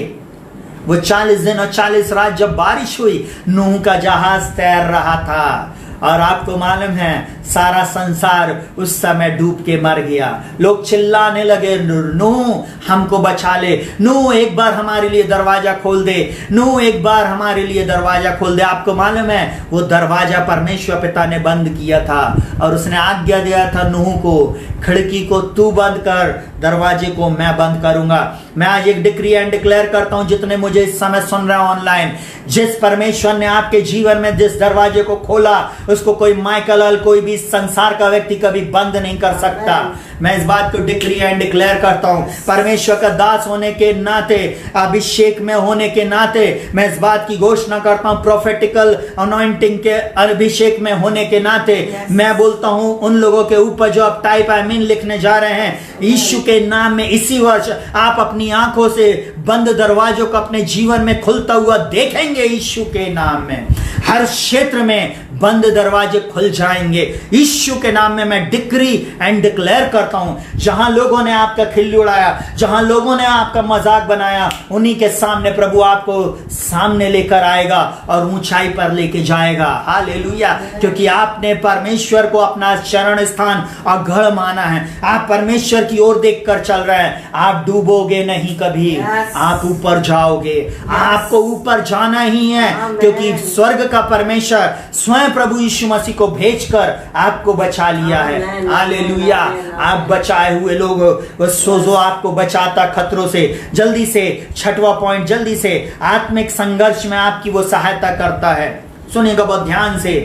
वो 40 दिन और 40 रात जब बारिश हुई, नूह का जहाज तैर रहा था। और आपको मालूम है सारा संसार उस समय डूब के मर गया। लोग चिल्लाने लगे, नूह हमको बचा ले, नूह एक बार हमारे लिए दरवाजा खोल दे, नूह एक बार हमारे लिए दरवाजा खोल दे। आपको मालूम है वो दरवाजा परमेश्वर पिता ने बंद किया था और उसने आज्ञा दिया था नूह को, खिड़की को तू बंद कर, दरवाजे को मैं बंद करूंगा। मैं आज एक डिक्री एंड डिक्लेयर करता हूं, जितने मुझे इस समय सुन रहे हैं ऑनलाइन, जिस परमेश्वर ने आपके जीवन में जिस दरवाजे को खोला, उसको कोई माइकल, कोई भी संसार का व्यक्ति कभी बंद नहीं कर सकता। मैं इस बात को डिक्री एंड डिक्लेयर करता हूं, परमेश्वर का दास होने के नाते, अभिषेक में होने के नाते मैं इस बात की घोषणा करता हूं, प्रोफेटिकल अनॉइंटिंग के अभिषेक में होने के नाते मैं बोलता हूं उन लोगों के ऊपर जो अब टाइप आमीन लिखने जा रहे हैं, यीशु के नाम में इसी वर्ष आप अपनी आंखों से बंद दरवाजों को अपने जीवन में खुलता हुआ देखेंगे। यीशु के नाम में हर क्षेत्र में बंद दरवाजे खुल जाएंगे। यीशु के नाम में मैं डिक्री एंड डिक्लेयर करता हूं, जहां लोगों ने आपका खिल्ली उड़ाया, जहां लोगों ने आपका मजाक बनाया, उन्हीं के सामने प्रभु आपको सामने लेकर आएगा और ऊंचाई पर लेके जाएगा। हालेलुया, क्योंकि आपने परमेश्वर को अपना शरण स्थान और गढ़ माना है। आप परमेश्वर की ओर देखकर चल रहे हैं, आप डूबोगे नहीं कभी, आप ऊपर जाओगे। आपको ऊपर जाना ही है, क्योंकि स्वर्ग का परमेश्वर स्वयं प्रभु यीशु मसीह को भेजकर आपको बचा लिया है। हालेलुया, आप बचाए हुए लोग, सोजो आपको बचाता खतरों से। जल्दी से 6वां पॉइंट, जल्दी से, आत्मिक संघर्ष में आपकी वो सहायता करता है। सुनिएगा बहुत ध्यान से,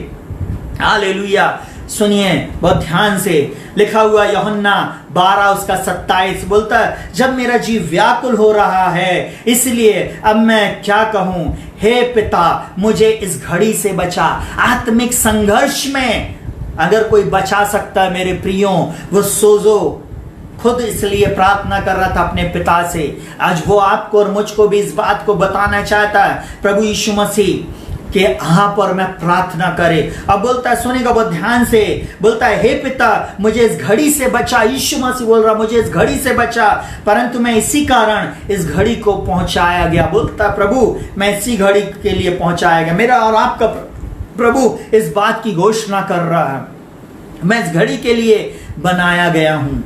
हालेलुया, सुनिए बहुत ध्यान से। लिखा हुआ यूहन्ना 12 उसका 27 बोलता है, जब मेरा जीव व्याकुल हो रहा है, इसलिए अब मैं क्या कहूं, हे पिता मुझे इस घड़ी से बचा। आत्मिक संघर्ष में अगर कोई बचा सकता है मेरे प्रियो, वो सोजो खुद इसलिए प्रार्थना कर रहा था अपने पिता से। आज वो आपको और मुझको भी इस बात को बताना चाहता है, प्रभु यीशु मसीह कि यहाँ पर मैं प्रार्थना करे। अब बोलता है, सुनेगा बहुत ध्यान से, बोलता है, हे पिता मुझे इस घड़ी से बचा। यीशु मसीह बोल रहा, मुझे इस घड़ी से बचा, परंतु मैं इसी कारण इस घड़ी को पहुंचाया गया। बोलता प्रभु मैं इसी घड़ी के लिए पहुंचाया गया। मेरा और आपका प्रभु इस बात की घोषणा कर रहा है, मैं इस घड़ी के लिए बनाया गया हूं।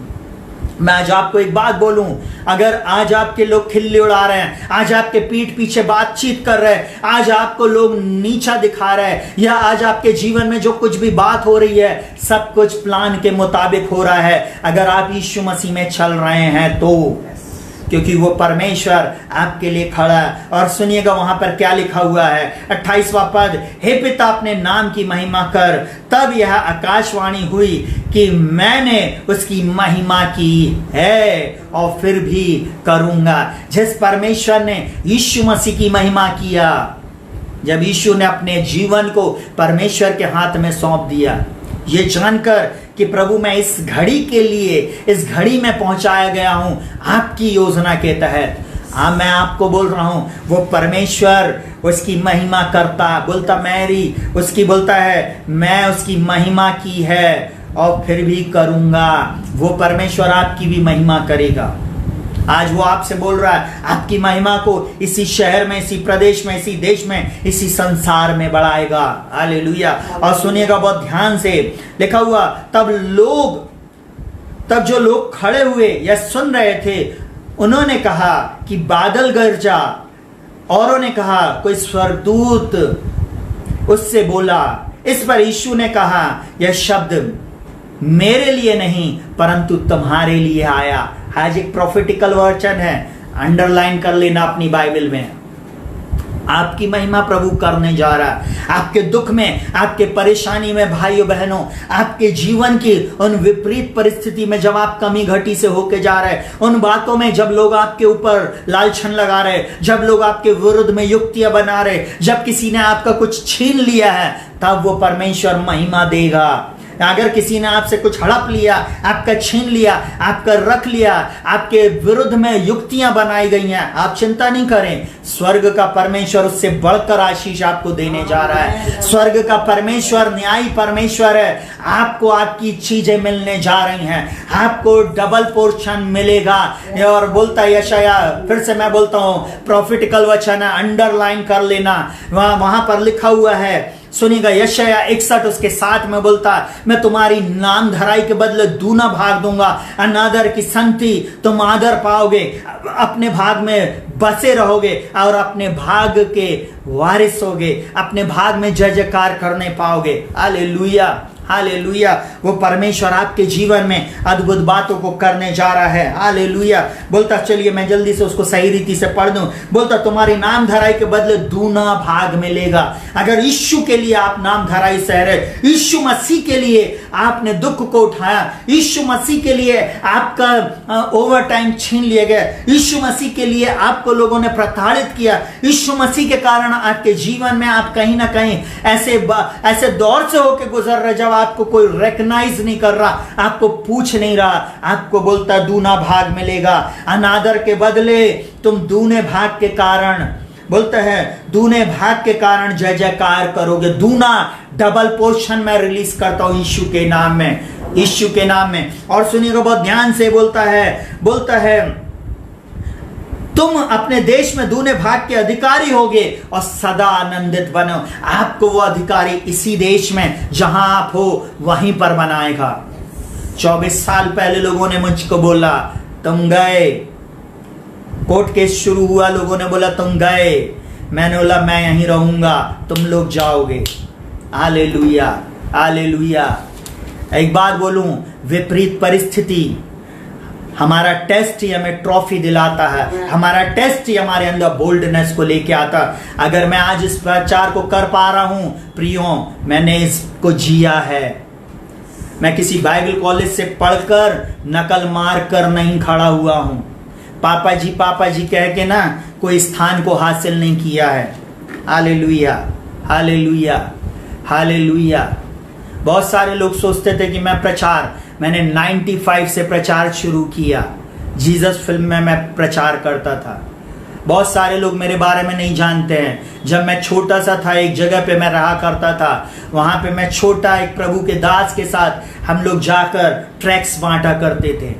मैं आज आपको एक बात बोलूं, अगर आज आपके लोग खिल्ली उड़ा रहे हैं, आज आपके पीठ पीछे बातचीत कर रहे हैं, आज आपको लोग नीचा दिखा रहे हैं, या आज आपके जीवन में जो कुछ भी बात हो रही है सब कुछ प्लान के मुताबिक हो रहा है, अगर आप यीशु मसीह में चल रहे हैं तो, क्योंकि वो परमेश्वर आपके लिए खड़ा है। और सुनिएगा वहां पर क्या लिखा हुआ है, 28वां पद, हे पिता अपने नाम की महिमा कर। तब यह आकाशवाणी हुई कि मैंने उसकी महिमा की है और फिर भी करूंगा। जिस परमेश्वर ने यीशु मसीह की महिमा किया, जब यीशु ने अपने जीवन को परमेश्वर के हाथ में सौंप दिया, ये जानकर कि प्रभु मैं इस घड़ी के लिए, इस घड़ी में पहुंचाया गया हूं आपकी योजना के तहत। हाँ, मैं आपको बोल रहा हूं, वो परमेश्वर उसकी महिमा करता, बोलता मेरी उसकी, बोलता है मैं उसकी महिमा की है और फिर भी करूंगा। वो परमेश्वर आपकी भी महिमा करेगा। आज वो आपसे बोल रहा है आपकी महिमा को इसी शहर में, इसी प्रदेश में, इसी देश में, इसी संसार में बढ़ाएगा। हालेलुया। और सुनिएगा बहुत ध्यान से, लिखा हुआ तब जो लोग खड़े हुए या सुन रहे थे उन्होंने कहा कि बादल गरजा, औरों ने कहा कोई स्वर्गदूत उससे बोला। इस पर यीशु ने कहा यह शब्द मेरे लिए नहीं परंतु तुम्हारे लिए आया। आज एक प्रोफेटिकल वचन है, अंडरलाइन कर लेना अपनी बाइबल में। आपकी महिमा प्रभु करने जा रहा है। आपके दुख में, आपके परेशानी में भाइयों बहनों, आपके जीवन की उन विपरीत परिस्थिति में जब आप कमी घटी से होके जा रहे, उन बातों में जब लोग आपके ऊपर लालछन लगा रहे, जब लोग आपके विरुद्ध में युक्तियां बना रहे, जब किसी ने आपका कुछ छीन लिया है, तब वो परमेश्वर महिमा देगा। अगर किसी ने आपसे कुछ हड़प लिया, आपका छीन लिया, आपका रख लिया, आपके विरुद्ध में युक्तियां बनाई गई हैं, आप चिंता नहीं करें। स्वर्ग का परमेश्वर उससे बढ़कर आशीष आपको देने जा रहा है। स्वर्ग का परमेश्वर न्यायी परमेश्वर है। आपको आपकी चीजें मिलने जा रही हैं, आपको डबल पोर्शन मिलेगा। और बोलता है यशाया, फिर से मैं बोलता हूं, प्रॉफिटिकल वचन है, अंडरलाइन कर लेना। वहां पर लिखा हुआ है, सुनिएगा यशाया 61 उसके 7 में बोलता है, मैं तुम्हारी नाम धराई के बदले दूना भाग दूंगा। अनादर की संगति तुम आदर पाओगे, अपने भाग में बसे रहोगे और अपने भाग के वारिस होगे, अपने भाग में जय जयकार करने पाओगे। Hallelujah, hallelujah. वो परमेश्वर आपके जीवन में अद्भुत बातों को करने जा रहा है। हालेलुया। बोलता, चलिए मैं जल्दी से उसको सही रीति से पढ़ दूं। बोलता, तुम्हारी नाम धराई के बदले दूना भाग मिलेगा। अगर यीशु के लिए आप नाम धराई सह रहे, यीशु मसीह के लिए आपने दुख को उठाया, यीशु मसीह के लिए आपका ओवर टाइम छीन लिया गया, यीशु मसीह के लिए आपको लोगों ने प्रताड़ित किया, यीशु मसीह के कारण आपके जीवन में आप कहीं ना कहीं ऐसे दौर से होकर गुजर रहे जब आपको कोई रिकॉग्नाइज नहीं कर रहा, आपको पूछ नहीं रहा, आपको बोलता दूना भाग मिलेगा। अनादर के बदले तुम दूने भाग के कारण, बोलता है दूने भाग के कारण जय जयकार करोगे। दूना डबल पोर्शन में रिलीज करता हूं यीशु के नाम में, यीशु के नाम में। और सुनिएगा बहुत ध्यान से, बोलता है तुम अपने देश में दूने भाग के अधिकारी होगे और सदा आनंदित बनो। आपको वो अधिकारी इसी देश में जहां आप हो वहीं पर बनाएगा। 24 साल पहले लोगों ने मुझको बोला तुम गए, कोर्ट केस शुरू हुआ, लोगों ने बोला तुम गए, मैंने बोला मैं यहीं रहूंगा, तुम लोग जाओगे। Hallelujah, hallelujah. एक बात बोलूं, विपरीत परिस्थिति हमारा टेस्ट ही हमें ट्रॉफी दिलाता है, हमारा टेस्ट ही हमारे अंदर बोल्डनेस को लेके आता। अगर मैं आज इस प्रचार को कर पा रहा हूं प्रियो, मैंने इसको जिया है। मैं किसी बाइबल कॉलेज से पढ़कर नकल मार कर नहीं खड़ा हुआ हूं, पापा जी कह के ना कोई स्थान को हासिल नहीं किया है। Hallelujah, hallelujah, hallelujah. बहुत सारे लोग सोचते थे कि मैंने 95 से प्रचार शुरू किया, जीसस फिल्म में मैं प्रचार करता था। बहुत सारे लोग मेरे बारे में नहीं जानते हैं। जब मैं छोटा सा था, एक जगह पे मैं रहा करता था, वहां पे मैं छोटा एक प्रभु के दास के साथ हम लोग जाकर ट्रैक्स बांटा करते थे।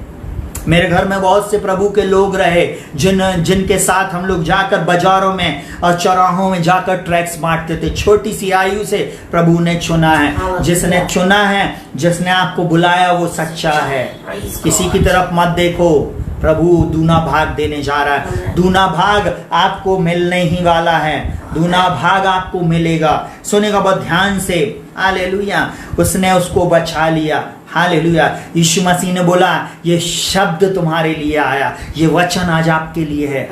मेरे घर में बहुत से प्रभु के लोग रहे जिनके साथ हम लोग जाकर बाजारों में और चौराहों में जाकर ट्रैक्स बांटते थे। छोटी सी आयु से प्रभु ने चुना है। जिसने चुना है, जिसने आपको बुलाया, वो सच्चा है। किसी की तरफ मत देखो, प्रभु दूना भाग देने जा रहा है। दूना भाग आपको मिलने ही वाला है, दूना भाग आपको मिलेगा। सुनेगा बहुत ध्यान से। हालेलुया। उसने उसको बचा लिया। हालेलुया। यीशु मसीह ने बोला ये शब्द तुम्हारे लिए आया, ये वचन आज आपके लिए है।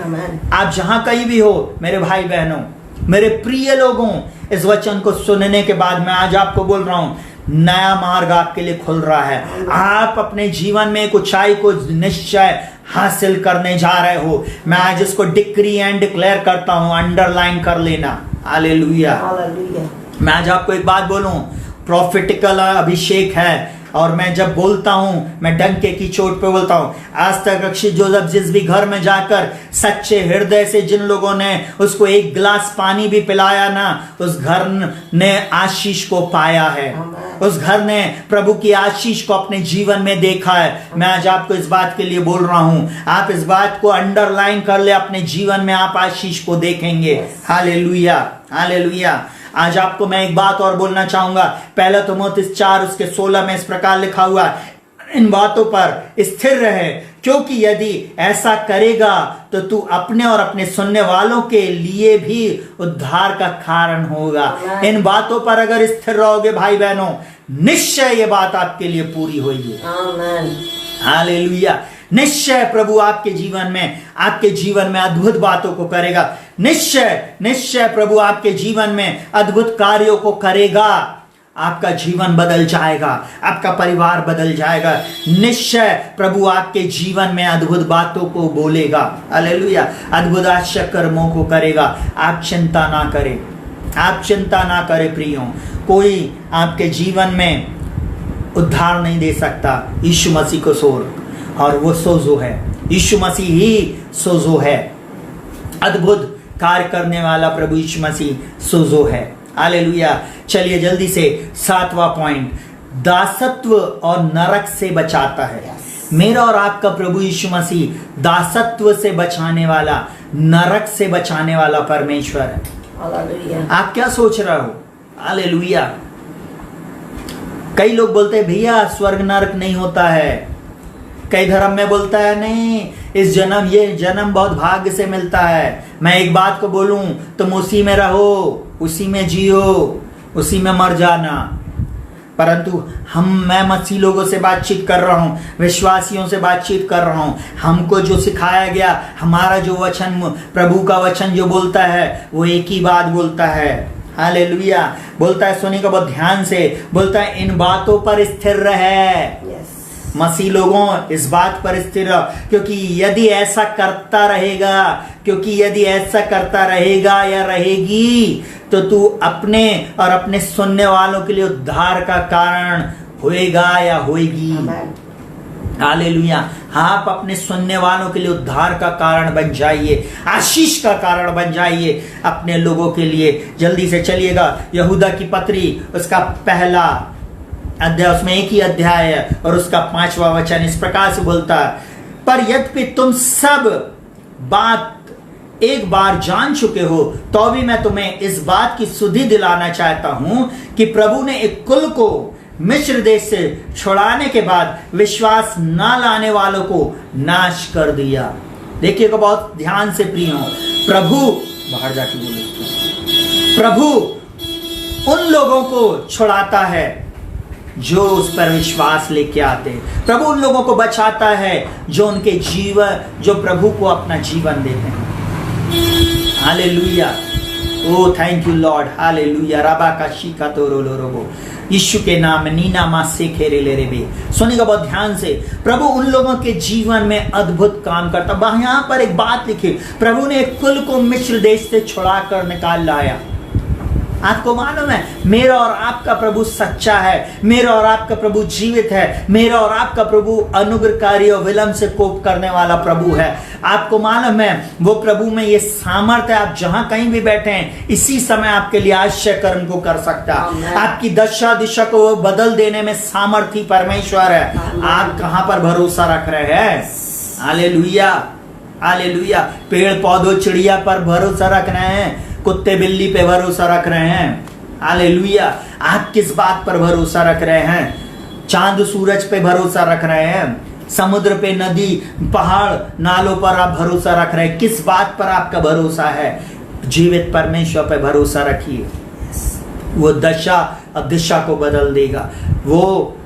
आप जहां कहीं भी हो मेरे भाई बहनों, मेरे प्रिय लोगों, इस वचन को सुनने के बाद मैं आज आपको बोल रहा हूं, नया मार्ग आपके लिए खुल रहा है। आप अपने जीवन में एक ऊंचाई को निश्चय हासिल करने जा रहे हो। मैं आज इसको डिक्री एंड डिक्लेयर करता हूं, अंडरलाइन कर लेना। हालेलुया। मैं आज आपको एक बात बोलूं, प्रॉफिटिकल अभिषेक है और मैं जब बोलता हूं, मैं डंके की चोट पे बोलता हूं। आज तक रक्षित जोसेफ जिस भी घर में जाकर सच्चे हृदय से जिन लोगों ने उसको एक गिलास पानी भी पिलाया ना, उस घर ने आशीष को पाया है। उस घर ने प्रभु की आशीष को अपने जीवन में देखा है। मैं आज आपको इस बात के लिए बोल रहा हूं, आप इस बात को अंडरलाइन कर ले, अपने जीवन में आप आशीष को देखेंगे। Hallelujah, hallelujah. आज आपको मैं एक बात और बोलना चाहूंगा। पहला तीमुथियुस 4 उसके 16 में इस प्रकार लिखा हुआ है, इन बातों पर स्थिर रहे, क्योंकि यदि ऐसा करेगा तो तू अपने और अपने सुनने वालों के लिए भी उद्धार का कारण होगा। इन बातों पर अगर स्थिर रहोगे भाई बहनों, निश्चय ये बात आपके लिए पूरी होगी। हालेलुया। निश्चय प्रभु आपके जीवन में अद्भुत बातों को करेगा। निश्चय प्रभु आपके जीवन में अद्भुत कार्यों को करेगा। आपका जीवन बदल जाएगा, आपका परिवार बदल जाएगा। निश्चय प्रभु आपके जीवन में अद्भुत बातों को बोलेगा। हालेलुया। अद्भुत आश्चर्य कर्मों को करेगा। आप चिंता ना करें, आप चिंता ना करें प्रियो। कोई आपके जीवन में उद्धार नहीं दे सकता यीशु मसीह को छोड़, और वो सोजो है। यीशु मसीह ही सोजो है। अद्भुत कार्य करने वाला प्रभु यीशु मसीह सोजो है। हालेलुया। चलिए जल्दी से 7वां पॉइंट, दासत्व और नरक से बचाता है। मेरा और आपका प्रभु यीशु मसीह दासत्व से बचाने वाला, नरक से बचाने वाला परमेश्वर है। हालेलुया। आप क्या सोच रहे हो? हालेलुया। कई लोग बोलते हैं भैया स्वर्ग नरक नहीं होता है। कई धर्म में बोलता है नहीं, ये जन्म बहुत भाग्य से मिलता है। मैं एक बात को बोलूं, तुम उसी में रहो, उसी में जियो, उसी में मर जाना। परंतु मैं मसीह लोगों से बातचीत कर रहा हूं, विश्वासियों से बातचीत कर रहा हूं। हमको जो सिखाया गया, हमारा जो वचन, प्रभु का वचन जो बोलता है, वो एक ही बात बोलता है। हालेलुया। बोलता है, सुनिएगा बहुत ध्यान से, बोलता है इन बातों पर स्थिर रहे। मसीह लोगों इस बात पर स्थिर रहो, क्योंकि यदि ऐसा करता रहेगा या रहेगी, तो तू अपने और अपने सुनने वालों के लिए उद्धार का कारण होएगा या होएगी। हालेलुया। आप अपने सुनने वालों के लिए उद्धार का कारण बन जाइए, आशीष का कारण बन जाइए अपने लोगों के लिए। जल्दी से चलिएगा, यहूदा की पत्री उसका पहला अध्याय, उसमें एक ही अध्याय है और उसका 5वां वचन इस प्रकार से बोलता है, पर यद्यपि तुम सब बात एक बार जान चुके हो, तो भी मैं तुम्हें इस बात की सुधि दिलाना चाहता हूं कि प्रभु ने एक कुल को मिस्र देश से छुड़ाने के बाद विश्वास न लाने वालों को नाश कर दिया। देखिएगा बहुत ध्यान से प्रियो, प्रभु बाहर जाके बोलो, प्रभु उन लोगों को छुड़ाता है जो उस पर विश्वास लेके आते हैं। प्रभु उन लोगों को बचाता है जो उनके जीवन, जो प्रभु को अपना जीवन देते हैं। Hallelujah. O thank you Lord. Hallelujah. रबा का शिका तो रो रोबो, यीशु के नाम नीना मा से खेरे ले रे बे। सुनिएगा बहुत ध्यान से, प्रभु उन लोगों के जीवन में अद्भुत काम करता। यहां पर एक बात लिखी, प्रभु ने एक कुल को मिस्र देश से छुड़ा कर निकाल लाया। आपको मालूम है, मेरा और आपका प्रभु सच्चा है, मेरा और आपका प्रभु जीवित है, मेरा और आपका प्रभु अनुग्रहकारी और विलंब से कोप करने वाला प्रभु है। आपको मालूम है, वो प्रभु में ये सामर्थ्य है, आप जहां कहीं भी बैठे हैं इसी समय आपके लिए आश्चर्य कर्म को कर सकता है। आपकी दशा दिशा को बदल देने में सामर्थ्य परमेश्वर है। आप कहां पर भरोसा रख रहे हैं? Hallelujah, hallelujah. पेड़ पौधों चिड़िया पर भरोसा रख रहे हैं, कुत्ते बिल्ली पे भरोसा रख रहे हैं? हालेलुया। आप किस बात पर भरोसा रख रहे हैं? चांद सूरज पे भरोसा रख रहे हैं? समुद्र पे, नदी, पहाड़, नालों पर आप भरोसा रख रहे हैं? किस बात पर आपका भरोसा है? जीवित परमेश्वर पे भरोसा रखिए। वो दशा और दिशा को बदल देगा। वो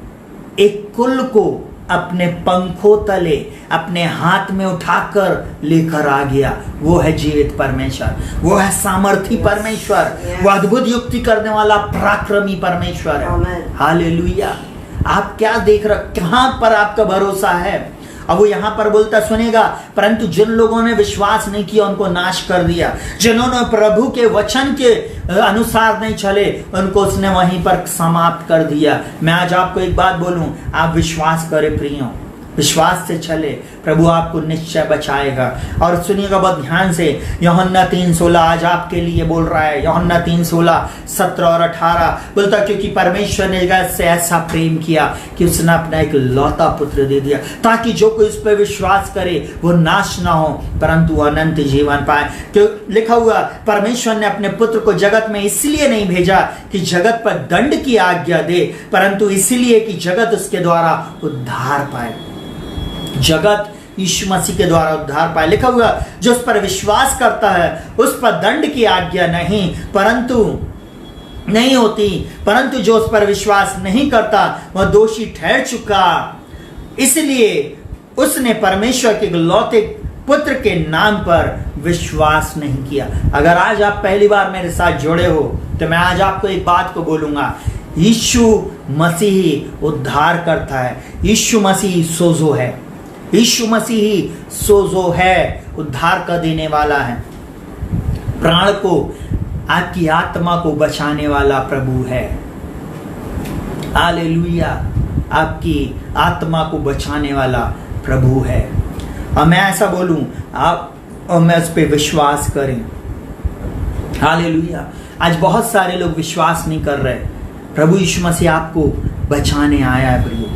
एक कुल को अपने पंखों तले अपने हाथ में उठाकर लेकर आ गया। वो है जीवित परमेश्वर, वो है सामर्थी परमेश्वर, वो अद्भुत युक्ति करने वाला पराक्रमी परमेश्वर है। हालेलुया। आप क्या देख रहे, कहां पर आपका भरोसा है? अब वो यहां पर बोलता सुनेगा, परंतु जिन लोगों ने विश्वास नहीं किया उनको नाश कर दिया। जिन्होंने प्रभु के वचन के अनुसार नहीं चले उनको उसने वहीं पर समाप्त कर दिया। मैं आज आपको एक बात बोलूं, आप विश्वास करें प्रियो, विश्वास से चले, प्रभु आपको निश्चय बचाएगा। और सुनिएगा बहुत ध्यान से, यूहन्ना 3:16 आज आपके लिए बोल रहा है। यूहन्ना 3:16, 17 और 18 बोलता, क्योंकि परमेश्वर ने जगत से ऐसा प्रेम किया कि उसने अपना एक लौता पुत्र दे दिया, ताकि जो कोई उस पर विश्वास करे वो नाश ना हो परंतु अनंत जीवन पाए। क्यों लिखा हुआ, परमेश्वर ने अपने पुत्र को जगत में इसलिए नहीं भेजा कि जगत पर दंड की आज्ञा दे, परंतु इसलिए कि जगत उसके द्वारा उद्धार पाए। जगत यीशु मसीह के द्वारा उद्धार पाए। लिखा हुआ, जो उस पर विश्वास करता है उस पर दंड की आज्ञा नहीं होती, परंतु जो उस पर विश्वास नहीं करता वह दोषी ठहर चुका, इसलिए उसने परमेश्वर के इकलौते पुत्र के नाम पर विश्वास नहीं किया। अगर आज आप पहली बार मेरे साथ जुड़े हो तो मैं आज आपको एक बात को बोलूंगा, यीशु मसीह उद्धार करता है। यीशु मसीह सोजो है, यीशु मसीह सोजो है, उद्धार का देने वाला है। प्राण को, आपकी आत्मा को बचाने वाला प्रभु है। हालेलुया, आपकी आत्मा को बचाने वाला प्रभु है। और मैं ऐसा बोलूं, आप और मैं उस पर विश्वास करें। हालेलुया। आज बहुत सारे लोग विश्वास नहीं कर रहे। प्रभु यीशु मसीह आपको बचाने आया है प्रियो,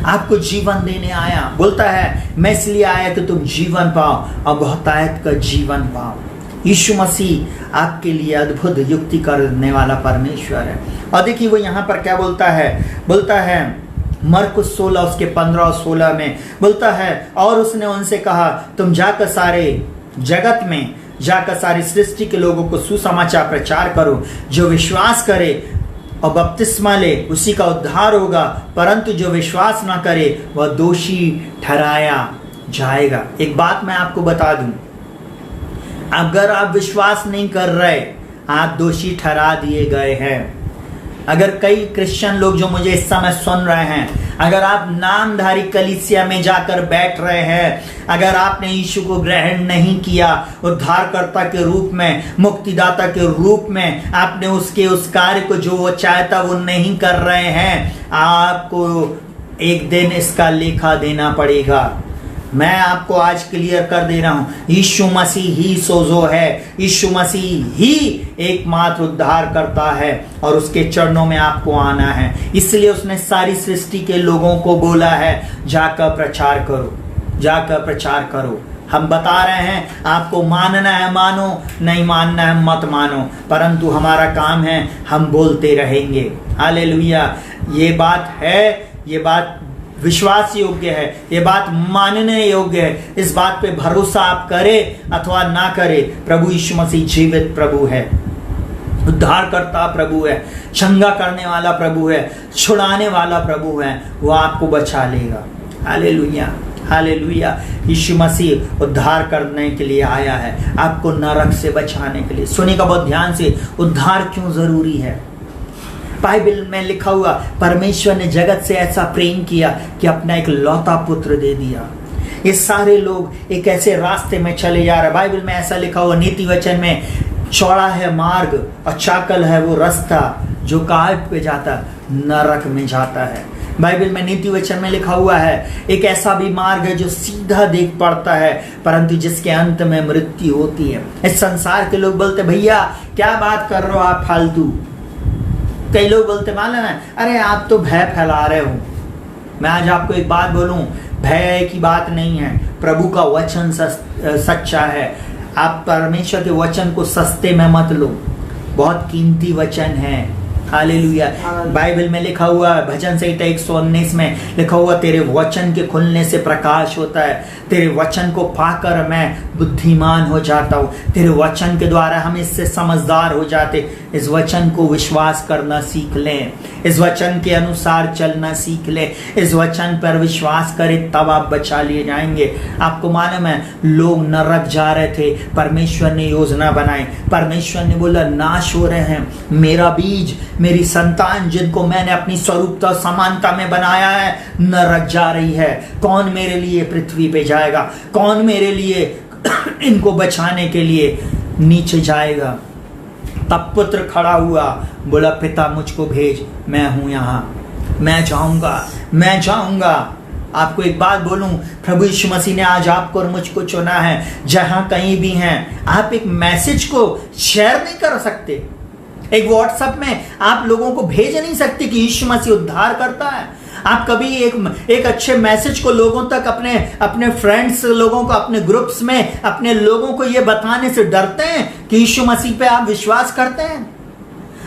आपको जीवन देने आया। बोलता है, मैं इसलिए आया कि तुम जीवन पाओ और बहुतायत का जीवन पाओ। यीशु मसीह आपके लिए अद्भुत युक्ति करने वाला परमेश्वर है। और देखिए वो यहाँ पर क्या बोलता है मरकुस 16 उसके 15 और 16 में बोलता है, और उसने उनसे कहा, तुम जाकर सारे जगत में जाकर सारी सृष्टि के लोगों को सुसमाचार प्रचार करो। जो विश्वास करे और बपतिस्मा ले उसी का उद्धार होगा, परंतु जो विश्वास ना करे वह दोषी ठहराया जाएगा। एक बात मैं आपको बता दूं, अगर आप विश्वास नहीं कर रहे आप दोषी ठहरा दिए गए हैं। अगर कई क्रिश्चियन लोग जो मुझे इस समय सुन रहे हैं, अगर आप नामधारी कलीसिया में जाकर बैठ रहे हैं, अगर आपने यीशु को ग्रहण नहीं किया उद्धारकर्ता के रूप में, मुक्तिदाता के रूप में, आपने उसके उस कार्य को जो वो चाहता वो नहीं कर रहे हैं, आपको एक दिन इसका लेखा देना पड़ेगा। मैं आपको आज क्लियर कर दे रहा हूं, यीशु मसीह ही सोजो है, यीशु मसीह ही एकमात्र उद्धार करता है और उसके चरणों में आपको आना है। इसलिए उसने सारी सृष्टि के लोगों को बोला है, जाकर प्रचार करो, जाकर प्रचार करो। हम बता रहे हैं, आपको मानना है मानो, नहीं मानना है मत मानो, परंतु हमारा काम है हम बोलते रहेंगे। हालेलुया। ये बात है, ये बात विश्वास योग्य है, ये बात मानने योग्य है। इस बात पे भरोसा आप करें अथवा ना करें, प्रभु यीशु मसीह जीवित प्रभु है, उद्धार करता प्रभु है, चंगा करने वाला प्रभु है, छुड़ाने वाला प्रभु है, वो आपको बचा लेगा। Hallelujah, hallelujah. यीशु मसीह उद्धार करने के लिए आया है, आपको नरक से बचाने के लिए। सुनिएगा बहुत ध्यान से, उद्धार क्यों जरूरी है। बाइबल में लिखा हुआ, परमेश्वर ने जगत से ऐसा प्रेम किया कि अपना एक लौता पुत्र दे दिया। ये सारे लोग एक ऐसे रास्ते में चले जा रहे। बाइबल में ऐसा लिखा हुआ नीति वचन में, चौड़ा है मार्ग और चाकल है वो रास्ता जो कहाँ पे जाता, नरक में जाता है। बाइबल में नीति वचन में लिखा हुआ है, एक ऐसा भी मार्ग है जो सीधा देख पड़ता है परंतु जिसके अंत में मृत्यु होती है। इस संसार के लोग बोलते, भैया क्या बात कर रहे हो आप फालतू। कई लोग बोलते, मालूम है, अरे आप तो भय फैला रहे हो। मैं आज आपको एक बात बोलूं, भय की बात नहीं है, प्रभु का वचन सच्चा है। आप परमेश्वर के वचन को सस्ते में मत लो, बहुत कीमती वचन है। हालेलुया। बाइबल में लिखा हुआ है, भजन संहिता 119 में लिखा हुआ, तेरे वचन के खुलने से प्रकाश होता है, तेरे वचन को पाकर मैं बुद्धिमान हो जाता हूँ, तेरे वचन के द्वारा हम इससे समझदार हो जाते। इस वचन को विश्वास करना सीख लें, इस वचन के अनुसार चलना सीख लें, इस वचन पर विश्वास करें, तब आप बचा लिए जाएंगे। आपको मालूम है, लोग नरक जा रहे थे, परमेश्वर ने योजना बनाई, परमेश्वर ने बोला नाश हो रहे हैं, मेरा बीज मेरी संतान जिनको मैंने अपनी स्वरूपता समानता में बनाया है नरक जा रही है। कौन मेरे लिए पृथ्वी पे जाएगा? कौन मेरे लिए इनको बचाने के लिए नीचे जाएगा? तब पुत्र खड़ा हुआ, बोला पिता मुझको भेज, मैं हूं यहां, मैं जाऊंगा। आपको एक बात बोलूं, प्रभु यीशु मसीह ने आज आपको और मुझको चुना है। जहां कहीं भी हैं, आप एक मैसेज को शेयर नहीं कर सकते, एक व्हाट्सएप में आप लोगों को भेज नहीं सकते कि यीशु मसीह उद्धार करता है। आप कभी एक अच्छे मैसेज को लोगों तक, अपने फ्रेंड्स लोगों को, अपने ग्रुप्स में अपने लोगों को ये बताने से डरते हैं कि यीशु मसीह पे आप विश्वास करते हैं।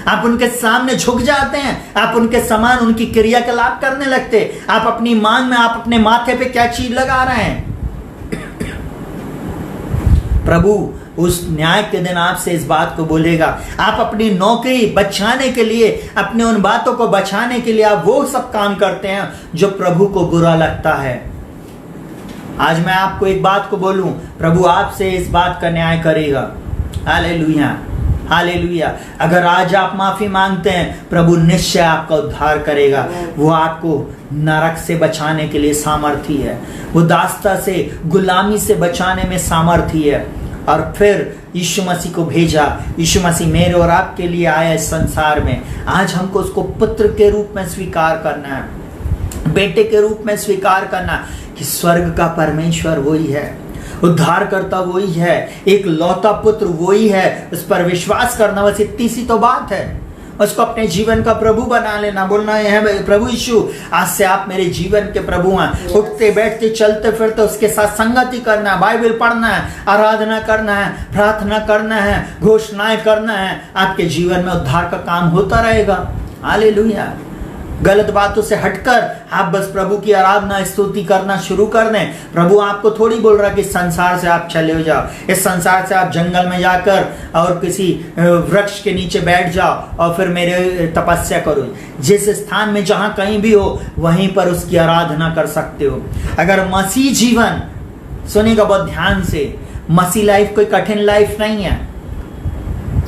आप उनके सामने झुक जाते हैं, आप उनके समान उनकी क्रियाकलाप करने लगते। आप अपनी मांग में, आप अपने माथे पे क्या चीज लगा रहे हैं? प्रभु उस न्याय के दिन आपसे इस बात को बोलेगा। आप अपनी नौकरी बचाने के लिए, अपने उन बातों को बचाने के लिए आप वो सब काम करते हैं जो प्रभु को बुरा लगता है। आज मैं आपको एक बात को बोलूं, प्रभु आपसे इस बात का न्याय करेगा। Hallelujah, hallelujah. अगर आज आप माफी मांगते हैं, प्रभु निश्चय आपका उद्धार करेगा। वो आपको नरक से बचाने के लिए सामर्थी है, वो दास्ता से, गुलामी से बचाने में सामर्थी है। और फिर यीशु मसीह को भेजा। यीशु मसीह मेरे और आपके लिए आया इस संसार में। आज हमको उसको पुत्र के रूप में स्वीकार करना है, बेटे के रूप में स्वीकार करना कि स्वर्ग का परमेश्वर वही है, उद्धारकर्ता वही है, एक लौता पुत्र वही है। उस पर विश्वास करना, बस इतनी सी तो बात है। उसको अपने जीवन का प्रभु बना लेना, बोलना है प्रभु यीशु आज से आप मेरे जीवन के प्रभु हैं। उठते बैठते चलते फिरते उसके साथ संगति करना है, बाइबल पढ़ना है, आराधना करना है, प्रार्थना करना है, घोषणाएं करना है। आपके जीवन में उद्धार का काम होता रहेगा। हालेलुया। गलत बातों से हटकर आप बस प्रभु की आराधना स्तुति करना शुरू कर दें। प्रभु आपको थोड़ी बोल रहा कि इस संसार से आप चले हो जाओ, इस संसार से आप जंगल में जाकर और किसी वृक्ष के नीचे बैठ जाओ और फिर मेरे तपस्या करो। जिस स्थान में जहां कहीं भी हो वहीं पर उसकी आराधना कर सकते हो। अगर मसीह जीवन, सुनिएगा बहुत ध्यान से, मसीह लाइफ कोई कठिन लाइफ नहीं है।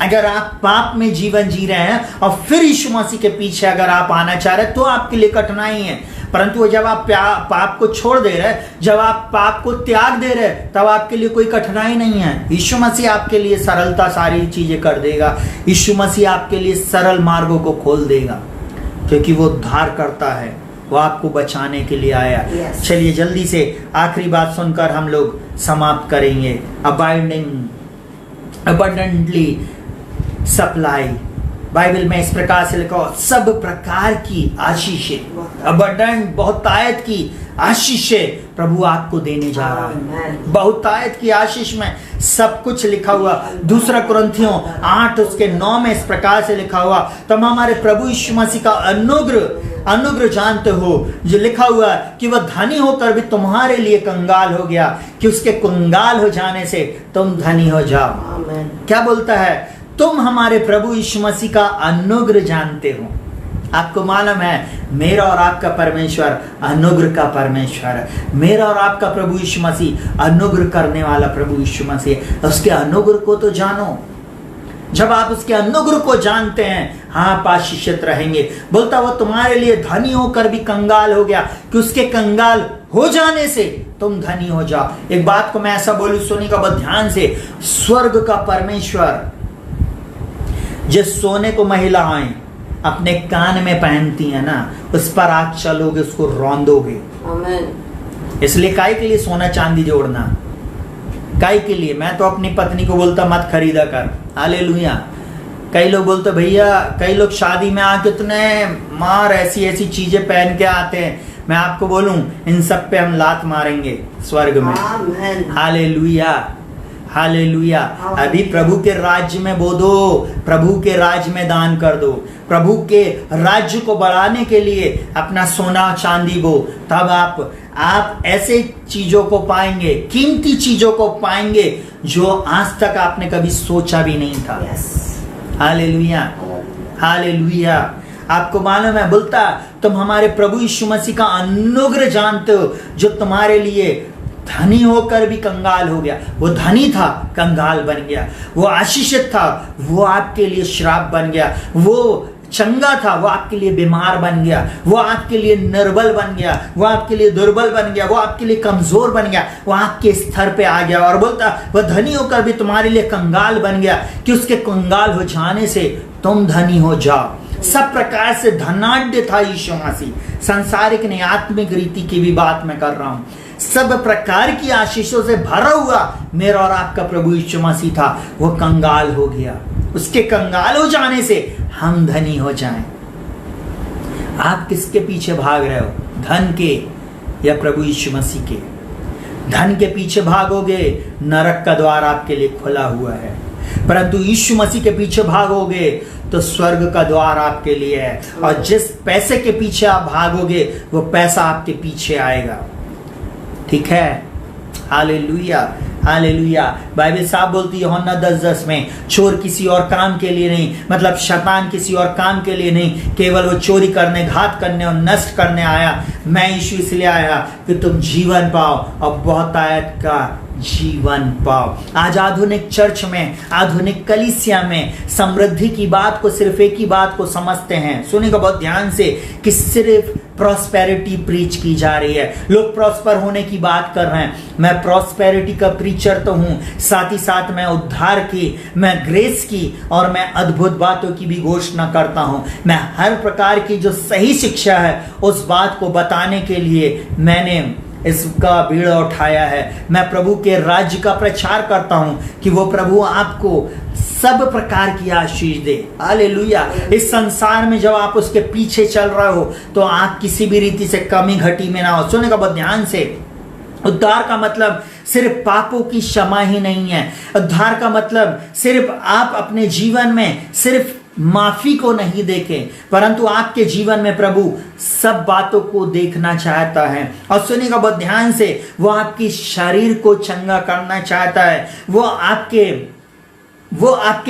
अगर आप पाप में जीवन जी रहे हैं और फिर यीशु मसीह के पीछे अगर आप आना चाह रहे हैं तो आपके लिए कठिनाई है। परंतु जब आप पाप को छोड़ दे रहे, जब आप पाप को त्याग दे रहे, तब आपके लिए कोई कठिनाई नहीं है। यीशु मसीह आपके लिए सरलता सारी चीजें कर देगा। यीशु मसीह आपके लिए सरल मार्गों को खोल देगा, क्योंकि वो उद्धार करता है, वो आपको बचाने के लिए आया। चलिए जल्दी से आखिरी बात सुनकर हम लोग समाप्त करेंगे। अबंडेंटली सप्लाई, बाइबल में इस प्रकार से लिखा हो, सब प्रकार की आशीषें, अबंडेंट, बहुतायत की आशीषें प्रभु आपको देने जा रहा है। बहुतायत की आशीष में सब कुछ लिखा हुआ। दूसरा कुरिन्थियों 8:9 में इस प्रकार से लिखा हुआ, तुम हमारे प्रभु यीशु मसीह का अनुग्रह जानते हो, जो लिखा हुआ है कि वह धनी होकर भी तुम्हारे लिए कंगाल हो गया, कि उसके कंगाल हो जाने से तुम धनी हो जाओ। क्या बोलता है? तुम हमारे प्रभु यीशु मसीह का अनुग्रह जानते हो। आपको मालूम है मेरा और आपका परमेश्वर अनुग्रह का परमेश्वर है। मेरा और आपका प्रभु यीशु मसीह अनुग्रह करने वाला प्रभु यीशु मसीह। उसके अनुग्रह को तो जानो। जब आप उसके अनुग्रह को जानते हैं, आप आशीषित रहेंगे। बोलता वो तुम्हारे लिए धनी होकर भी कंगाल हो गया, कि उसके कंगाल हो जाने से तुम धनी हो जाओ। एक बात को मैं ऐसा बोलूं, सुनिएगा बहुत ध्यान से, स्वर्ग का परमेश्वर जिस सोने को महिलाएं अपने कान में पहनती है ना, उस पर आप चलोगे, उसको रौंदोगे। इसलिए काय के लिए सोना चांदी जोड़ना? काय के लिए? मैं तो अपनी पत्नी को बोलता मत खरीदा कर। हालेलुया। कई लोग बोलते भैया, कई लोग शादी में आके इतने मार ऐसी ऐसी चीजें पहन के आते हैं। मैं आपको बोलूं, इन सब पे हम लात मारेंगे स्वर्ग में। Hallelujah, hallelujah. अभी प्रभु के राज्य में बो दो, प्रभु के राज्य में दान कर दो, प्रभु के राज्य को बढ़ाने के लिए अपना सोना चांदी बो। तब आप ऐसे चीजों को पाएंगे, कीमती चीजों को पाएंगे जो आज तक आपने कभी सोचा भी नहीं था। Hallelujah, hallelujah. आपको मालूम है, बोलता तुम हमारे प्रभु यीशु मसीह का अनुग्रह जानते हो, जो तुम्हारे लिए धनी होकर भी कंगाल हो गया। वो धनी था, कंगाल बन गया। वो आशीषित था, वो आपके लिए श्राप बन गया। वो चंगा था वो आपके लिए बीमार बन गया, वो आपके लिए निर्बल बन गया, वो आपके लिए दुर्बल बन गया, वो आपके लिए कमजोर बन गया, वो आपके स्तर पे आ गया और बोलता वह धनी होकर भी तुम्हारे लिए कंगाल बन गया कि उसके कंगाल हो जाने से तुम धनी हो जाओ। सब प्रकार से धनाढ्य था यीशु मसीह, सांसारिक नहीं आत्मिक रीति की भी बात मैं कर रहा हूं। सब प्रकार की आशीषों से भरा हुआ मेरा और आपका प्रभु यीशु मसीह था, वो कंगाल हो गया। उसके कंगाल हो जाने से हम धनी हो जाएं। आप किसके पीछे भाग रहे हो, धन के या प्रभु यीशु मसीह के? धन के पीछे भागोगे, नरक का द्वार आपके लिए खुला हुआ है, परंतु यीशु मसीह के पीछे भागोगे तो स्वर्ग का द्वार आपके लिए है। और जिस पैसे के पीछे आप भागोगे वो पैसा आपके पीछे आएगा। ठीक है, हालेलुया हालेलुया। बाइबल साहब बोलती है यूहन्ना 10:10 में, चोर किसी और काम के लिए नहीं, मतलब शैतान किसी और काम के लिए नहीं, केवल वो चोरी करने, घात करने और नष्ट करने आया। मैं यीशु इसलिए आया कि तुम जीवन पाओ और बहुतायत का जीवन पाओ। आज आधुनिक चर्च में, आधुनिक कलीसिया में समृद्धि की बात को, सिर्फ एक ही बात को समझते हैं। सुनिएगा बहुत ध्यान से कि सिर्फ प्रॉस्पेरिटी प्रीच की जा रही है। लोग प्रॉस्पर होने की बात कर रहे हैं। मैं प्रॉस्पेरिटी का प्रीचर तो हूं, साथ ही साथ मैं उद्धार की, मैं ग्रेस की और मैं अद्भुत बातों की भी घोषणा करता हूं। मैं हर प्रकार की जो सही शिक्षा है उस बात को बताने के लिए मैंने इसका बीड़ा उठाया है। मैं प्रभु के राज्य का प्रचार करता हूं कि वो प्रभु आपको सब प्रकार की आशीष दे। हालेलुया। इस संसार में जब आप उसके पीछे चल रहे हो तो आप किसी भी रीति से कमी घटी में ना हो। सुनेगा बहुत ध्यान से, उद्धार का मतलब सिर्फ पापों की क्षमा ही नहीं है। उद्धार का मतलब सिर्फ आप अपने जीवन में सिर्फ माफी को नहीं देखें, परंतु आपके जीवन में प्रभु सब बातों को देखना चाहता है। और सुनिएगा बहुत ध्यान से, वो आपकी शरीर को चंगा करना चाहता है। वो आपके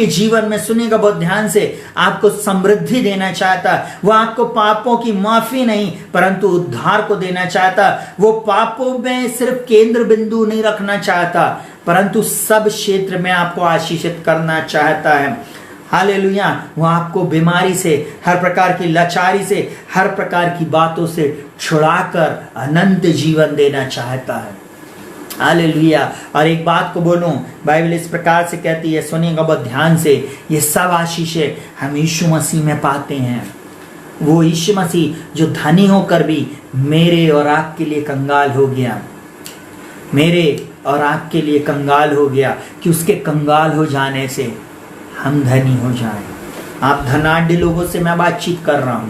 जीवन में, सुनिएगा बहुत ध्यान से, आपको समृद्धि देना चाहता है। वो आपको पापों की माफी नहीं परंतु उद्धार को देना चाहता। वो पापों में सिर्फ केंद्र बिंदु नहीं रखना चाहता परंतु सब क्षेत्र में आपको आशीषित करना चाहता है। हालेलुया। वो आपको बीमारी से, हर प्रकार की लाचारी से, हर प्रकार की बातों से छुड़ाकर अनंत जीवन देना चाहता है। हालेलुया। और एक बात को बोलूं, बाइबल इस प्रकार से कहती है, सुनिएगा बहुत ध्यान से, ये सब आशीषें हम यीशु मसीह में पाते हैं। वो यीशु मसीह जो धनी होकर भी मेरे और आपके लिए कंगाल हो गया, मेरे और आपके लिए कंगाल हो गया कि उसके कंगाल हो जाने से हम धनी हो जाएं। आप धनाढ्य लोगों से मैं बातचीत कर रहा हूं।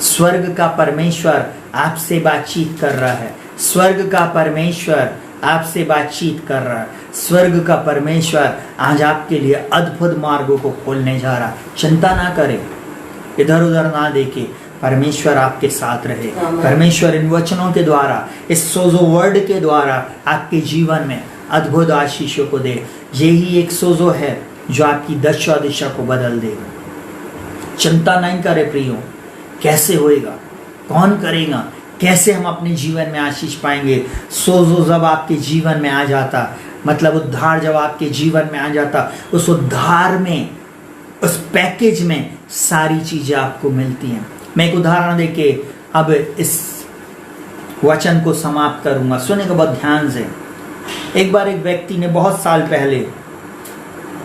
स्वर्ग का परमेश्वर आपसे बातचीत कर रहा है। स्वर्ग का परमेश्वर आपसे बातचीत कर रहा है। स्वर्ग का परमेश्वर आज आपके लिए अद्भुत मार्गों को खोलने जा रहा है। चिंता ना करें, इधर उधर ना देखे, परमेश्वर आपके साथ रहे। परमेश्वर इन वचनों के द्वारा, इस सोजो वर्ड के द्वारा आपके जीवन में अद्भुत आशीषों को दे। यही एक सोजो है जो आपकी दशा दिशा को बदल देगा। चिंता नहीं करे प्रियो, कैसे होएगा, कौन करेगा, कैसे हम अपने जीवन में आशीष पाएंगे। सोजो जब आपके जीवन में आ जाता, मतलब उद्धार जब आपके जीवन में आ जाता, उस उद्धार में, उस पैकेज में सारी चीजें आपको मिलती हैं। मैं एक उदाहरण देके अब इस वचन को समाप्त करूंगा। सुनेगा बहुत ध्यान से। एक बार एक व्यक्ति ने बहुत साल पहले,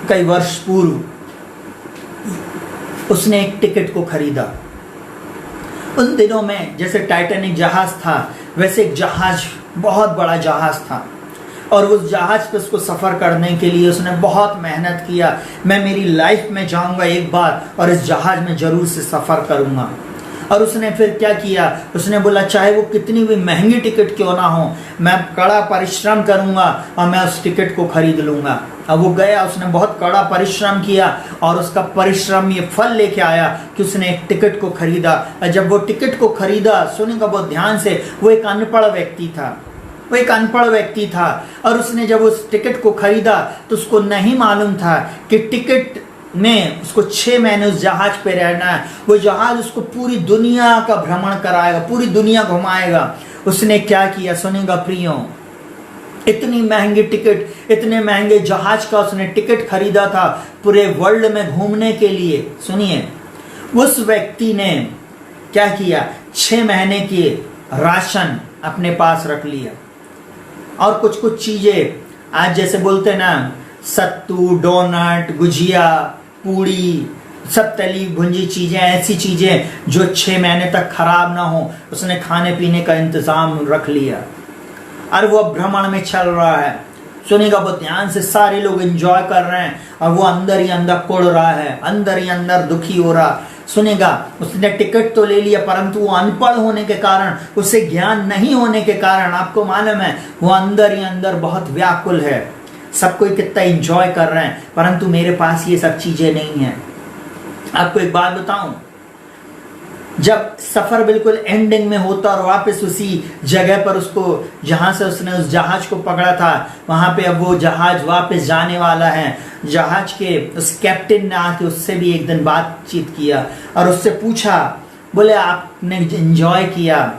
कई वर्ष पूर्व, उसने एक टिकट को खरीदा। उन दिनों में जैसे टाइटैनिक जहाज था वैसे एक जहाज, बहुत बड़ा जहाज था, और उस जहाज पे उसको सफ़र करने के लिए उसने बहुत मेहनत किया। मैं मेरी लाइफ में जाऊंगा एक बार और इस जहाज में ज़रूर से सफ़र करूंगा। और उसने फिर क्या किया, उसने बोला चाहे वो कितनी भी महंगी टिकट क्यों ना हो, मैं कड़ा परिश्रम करूंगा और मैं उस टिकट को खरीद लूंगा। अब वो गया, उसने बहुत कड़ा परिश्रम किया और उसका परिश्रम ये फल लेके आया कि उसने एक टिकट को खरीदा। और जब वो टिकट को खरीदा, सुनेगा बहुत ध्यान से, वो एक अनपढ़ व्यक्ति था। वो एक अनपढ़ व्यक्ति था और उसने जब उस टिकट को खरीदा तो उसको नहीं मालूम था कि टिकट में उसको 6 महीने उस जहाज पे रहना है। वो जहाज उसको पूरी दुनिया का भ्रमण कराएगा, पूरी दुनिया घुमाएगा। उसने क्या किया, सुनेगा प्रियो, इतनी महंगी टिकट, इतने महंगे जहाज का उसने टिकट खरीदा था पूरे वर्ल्ड में घूमने के लिए। सुनिए, उस व्यक्ति ने क्या किया, 6 महीने की राशन अपने पास रख लिया। और कुछ कुछ चीजें आज जैसे बोलते हैं ना, सत्तू, डोनट, गुजिया, पूड़ी, सब तली भुंजी चीजें, ऐसी चीजें जो 6 महीने तक खराब ना हो, उसने खाने पीने का इंतजाम रख लिया। और वो भ्रमण में चल रहा है। सुनिएगा बहुत ध्यान से, सारे लोग एंजॉय कर रहे हैं और वो अंदर ही अंदर कुड़ रहा है, अंदर ही अंदर दुखी हो रहा। सुनेगा, उसने टिकट तो ले लिया, परंतु वो अनपढ़ होने के कारण, उसे ज्ञान नहीं होने के कारण, आपको मालूम है, वो अंदर ही अंदर बहुत व्याकुल है। सब कोई कितना एंजॉय कर रहे हैं, परंतु मेरे पास ये सब चीजें नहीं है। आपको एक बात बताऊं, जब सफर बिल्कुल एंडिंग में होता और वापस उसी जगह पर उसको, जहां से उसने उस जहाज को पकड़ा था, वहां पे अब वो जहाज वापस जाने वाला है। जहाज के उस कैप्टन ने आके उससे भी एक दिन बातचीत किया और उससे पूछा, बोले आपने एंजॉय किया?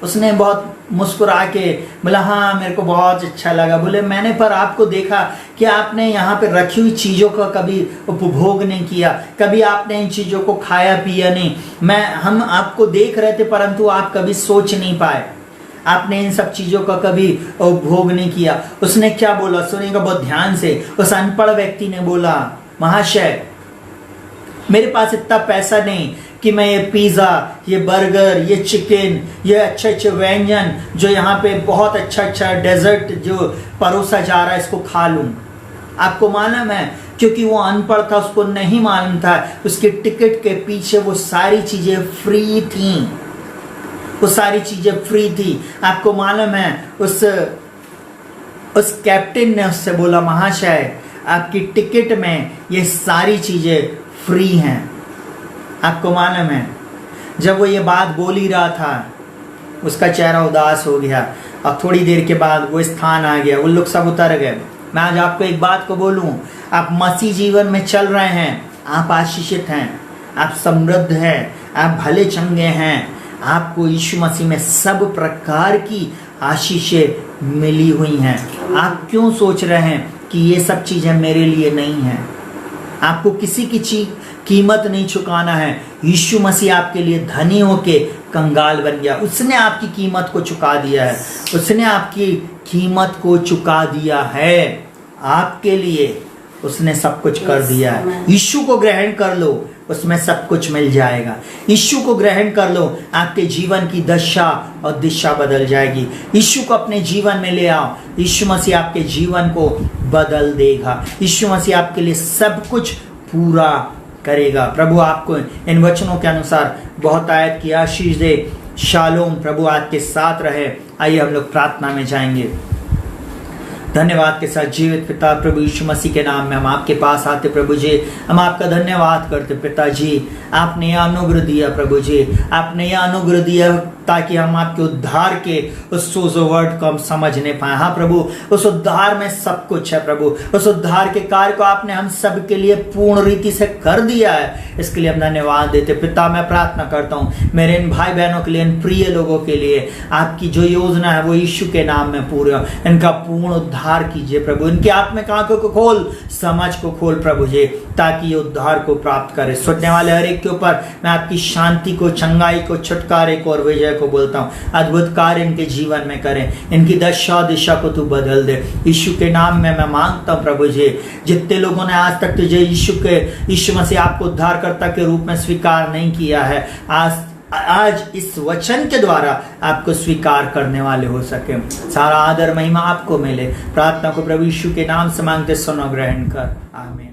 उसने बहुत मुस्कुरा के बोला, हाँ मेरे को बहुत अच्छा लगा। बोले, मैंने पर आपको देखा कि आपने यहाँ पे रखी हुई चीज़ों का कभी उपभोग नहीं किया, कभी आपने इन चीज़ों को खाया पिया नहीं। हम आपको देख रहे थे, परंतु आप कभी सोच नहीं पाए, आपने इन सब चीज़ों का कभी उपभोग नहीं किया। उसने क्या बोला, सुनिएगा बहुत ध्यान से। उस अनपढ़ व्यक्ति ने बोला, महाशय मेरे पास इतना पैसा नहीं कि मैं ये पिज़्ज़ा, ये बर्गर, ये चिकन, ये अच्छे अच्छे व्यंजन जो यहाँ पे बहुत अच्छा डेजर्ट जो परोसा जा रहा है, इसको खा लूँ। आपको मालूम है, क्योंकि वो अनपढ़ था, उसको नहीं मालूम था, उसके टिकट के पीछे वो सारी चीज़ें फ्री थी, वो सारी चीज़ें फ्री थी। आपको मालूम है, उस कैप्टन ने उससे बोला, महाशय आपकी टिकट में ये सारी चीज़ें फ्री हैं। आपको मालूम है, जब वो ये बात बोल ही रहा था, उसका चेहरा उदास हो गया और थोड़ी देर के बाद वो स्थान आ गया, वो लोग सब उतर गए। मैं आज आपको एक बात को बोलूं, आप मसीह जीवन में चल रहे हैं, आप आशीषित हैं, आप समृद्ध हैं, आप भले चंगे हैं, आपको यीशु मसीह में सब प्रकार की आशीषें मिली हुई हैं। आप क्यों सोच रहे हैं कि ये सब चीज़ें मेरे लिए नहीं हैं? आपको किसी की कीमत नहीं चुकाना है। यीशु मसीह आपके लिए धनी होके कंगाल बन गया, उसने आपकी कीमत को चुका दिया है, उसने आपकी कीमत को चुका दिया है आपके लिए, उसने सब कुछ कर दिया है। यीशु को ग्रहण कर लो, उसमें सब कुछ मिल जाएगा। यीशु को ग्रहण कर लो, आपके जीवन की दशा और दिशा बदल जाएगी। यीशु को अपने जीवन में ले आओ, यीशु मसीह आपके जीवन को बदल देगा। यीशु मसीह आपके लिए सब कुछ पूरा करेगा। प्रभु आपको इन वचनों के अनुसार बहुत आयत की आशीष दे। शालोम, प्रभु आपके साथ रहे। आइए हम लोग प्रार्थना में जाएंगे। धन्यवाद के साथ जीवित पिता प्रभु यीशु मसीह के नाम में हम आपके पास आते प्रभु जी, हम आपका धन्यवाद करते पिता जी। आपने यह अनुग्रह दिया प्रभु जी, आपने यह अनुग्रह दिया ताकि हम आपके उद्धार के उस सोज़ो वर्ड को हम समझने पाए। हाँ प्रभु, उस उद्धार में सब कुछ है प्रभु, उस उद्धार के कार्य को आपने हम सब के लिए पूर्ण रीति से कर दिया है, इसके लिए हम धन्यवाद देते पिता। मैं प्रार्थना करता हूँ मेरे इन भाई बहनों के लिए, इन प्रिय लोगों के लिए, आपकी जो योजना है वो यीशु के नाम में पूरी हो। इनका पूर्ण उद्धार कीजिए प्रभु, इनकी आत्मिक आंखों को खोल, समझ को खोल प्रभु जी, ताकि ये उद्धार को प्राप्त करे। सुनने वाले हर एक के ऊपर मैं आपकी शांति को, चंगाई को, छुटकारे को और विजय को बोलता हूँ। अद्भुत कार्य इनके जीवन में करें, इनकी दशा दिशा को तू बदल दे। यीशु के नाम में मैं मांगता हूँ प्रभु जी। जितने लोगों ने आज तक तुझे यीशु मसीह आपको उद्धारकर्ता के रूप में स्वीकार नहीं किया है, आज इस वचन के द्वारा आपको स्वीकार करने वाले हो सके। सारा आदर महिमा आपको मिले। प्रार्थना को प्रभु यीशु के नाम से मांगते सुनो, ग्रहण कर। आमीन।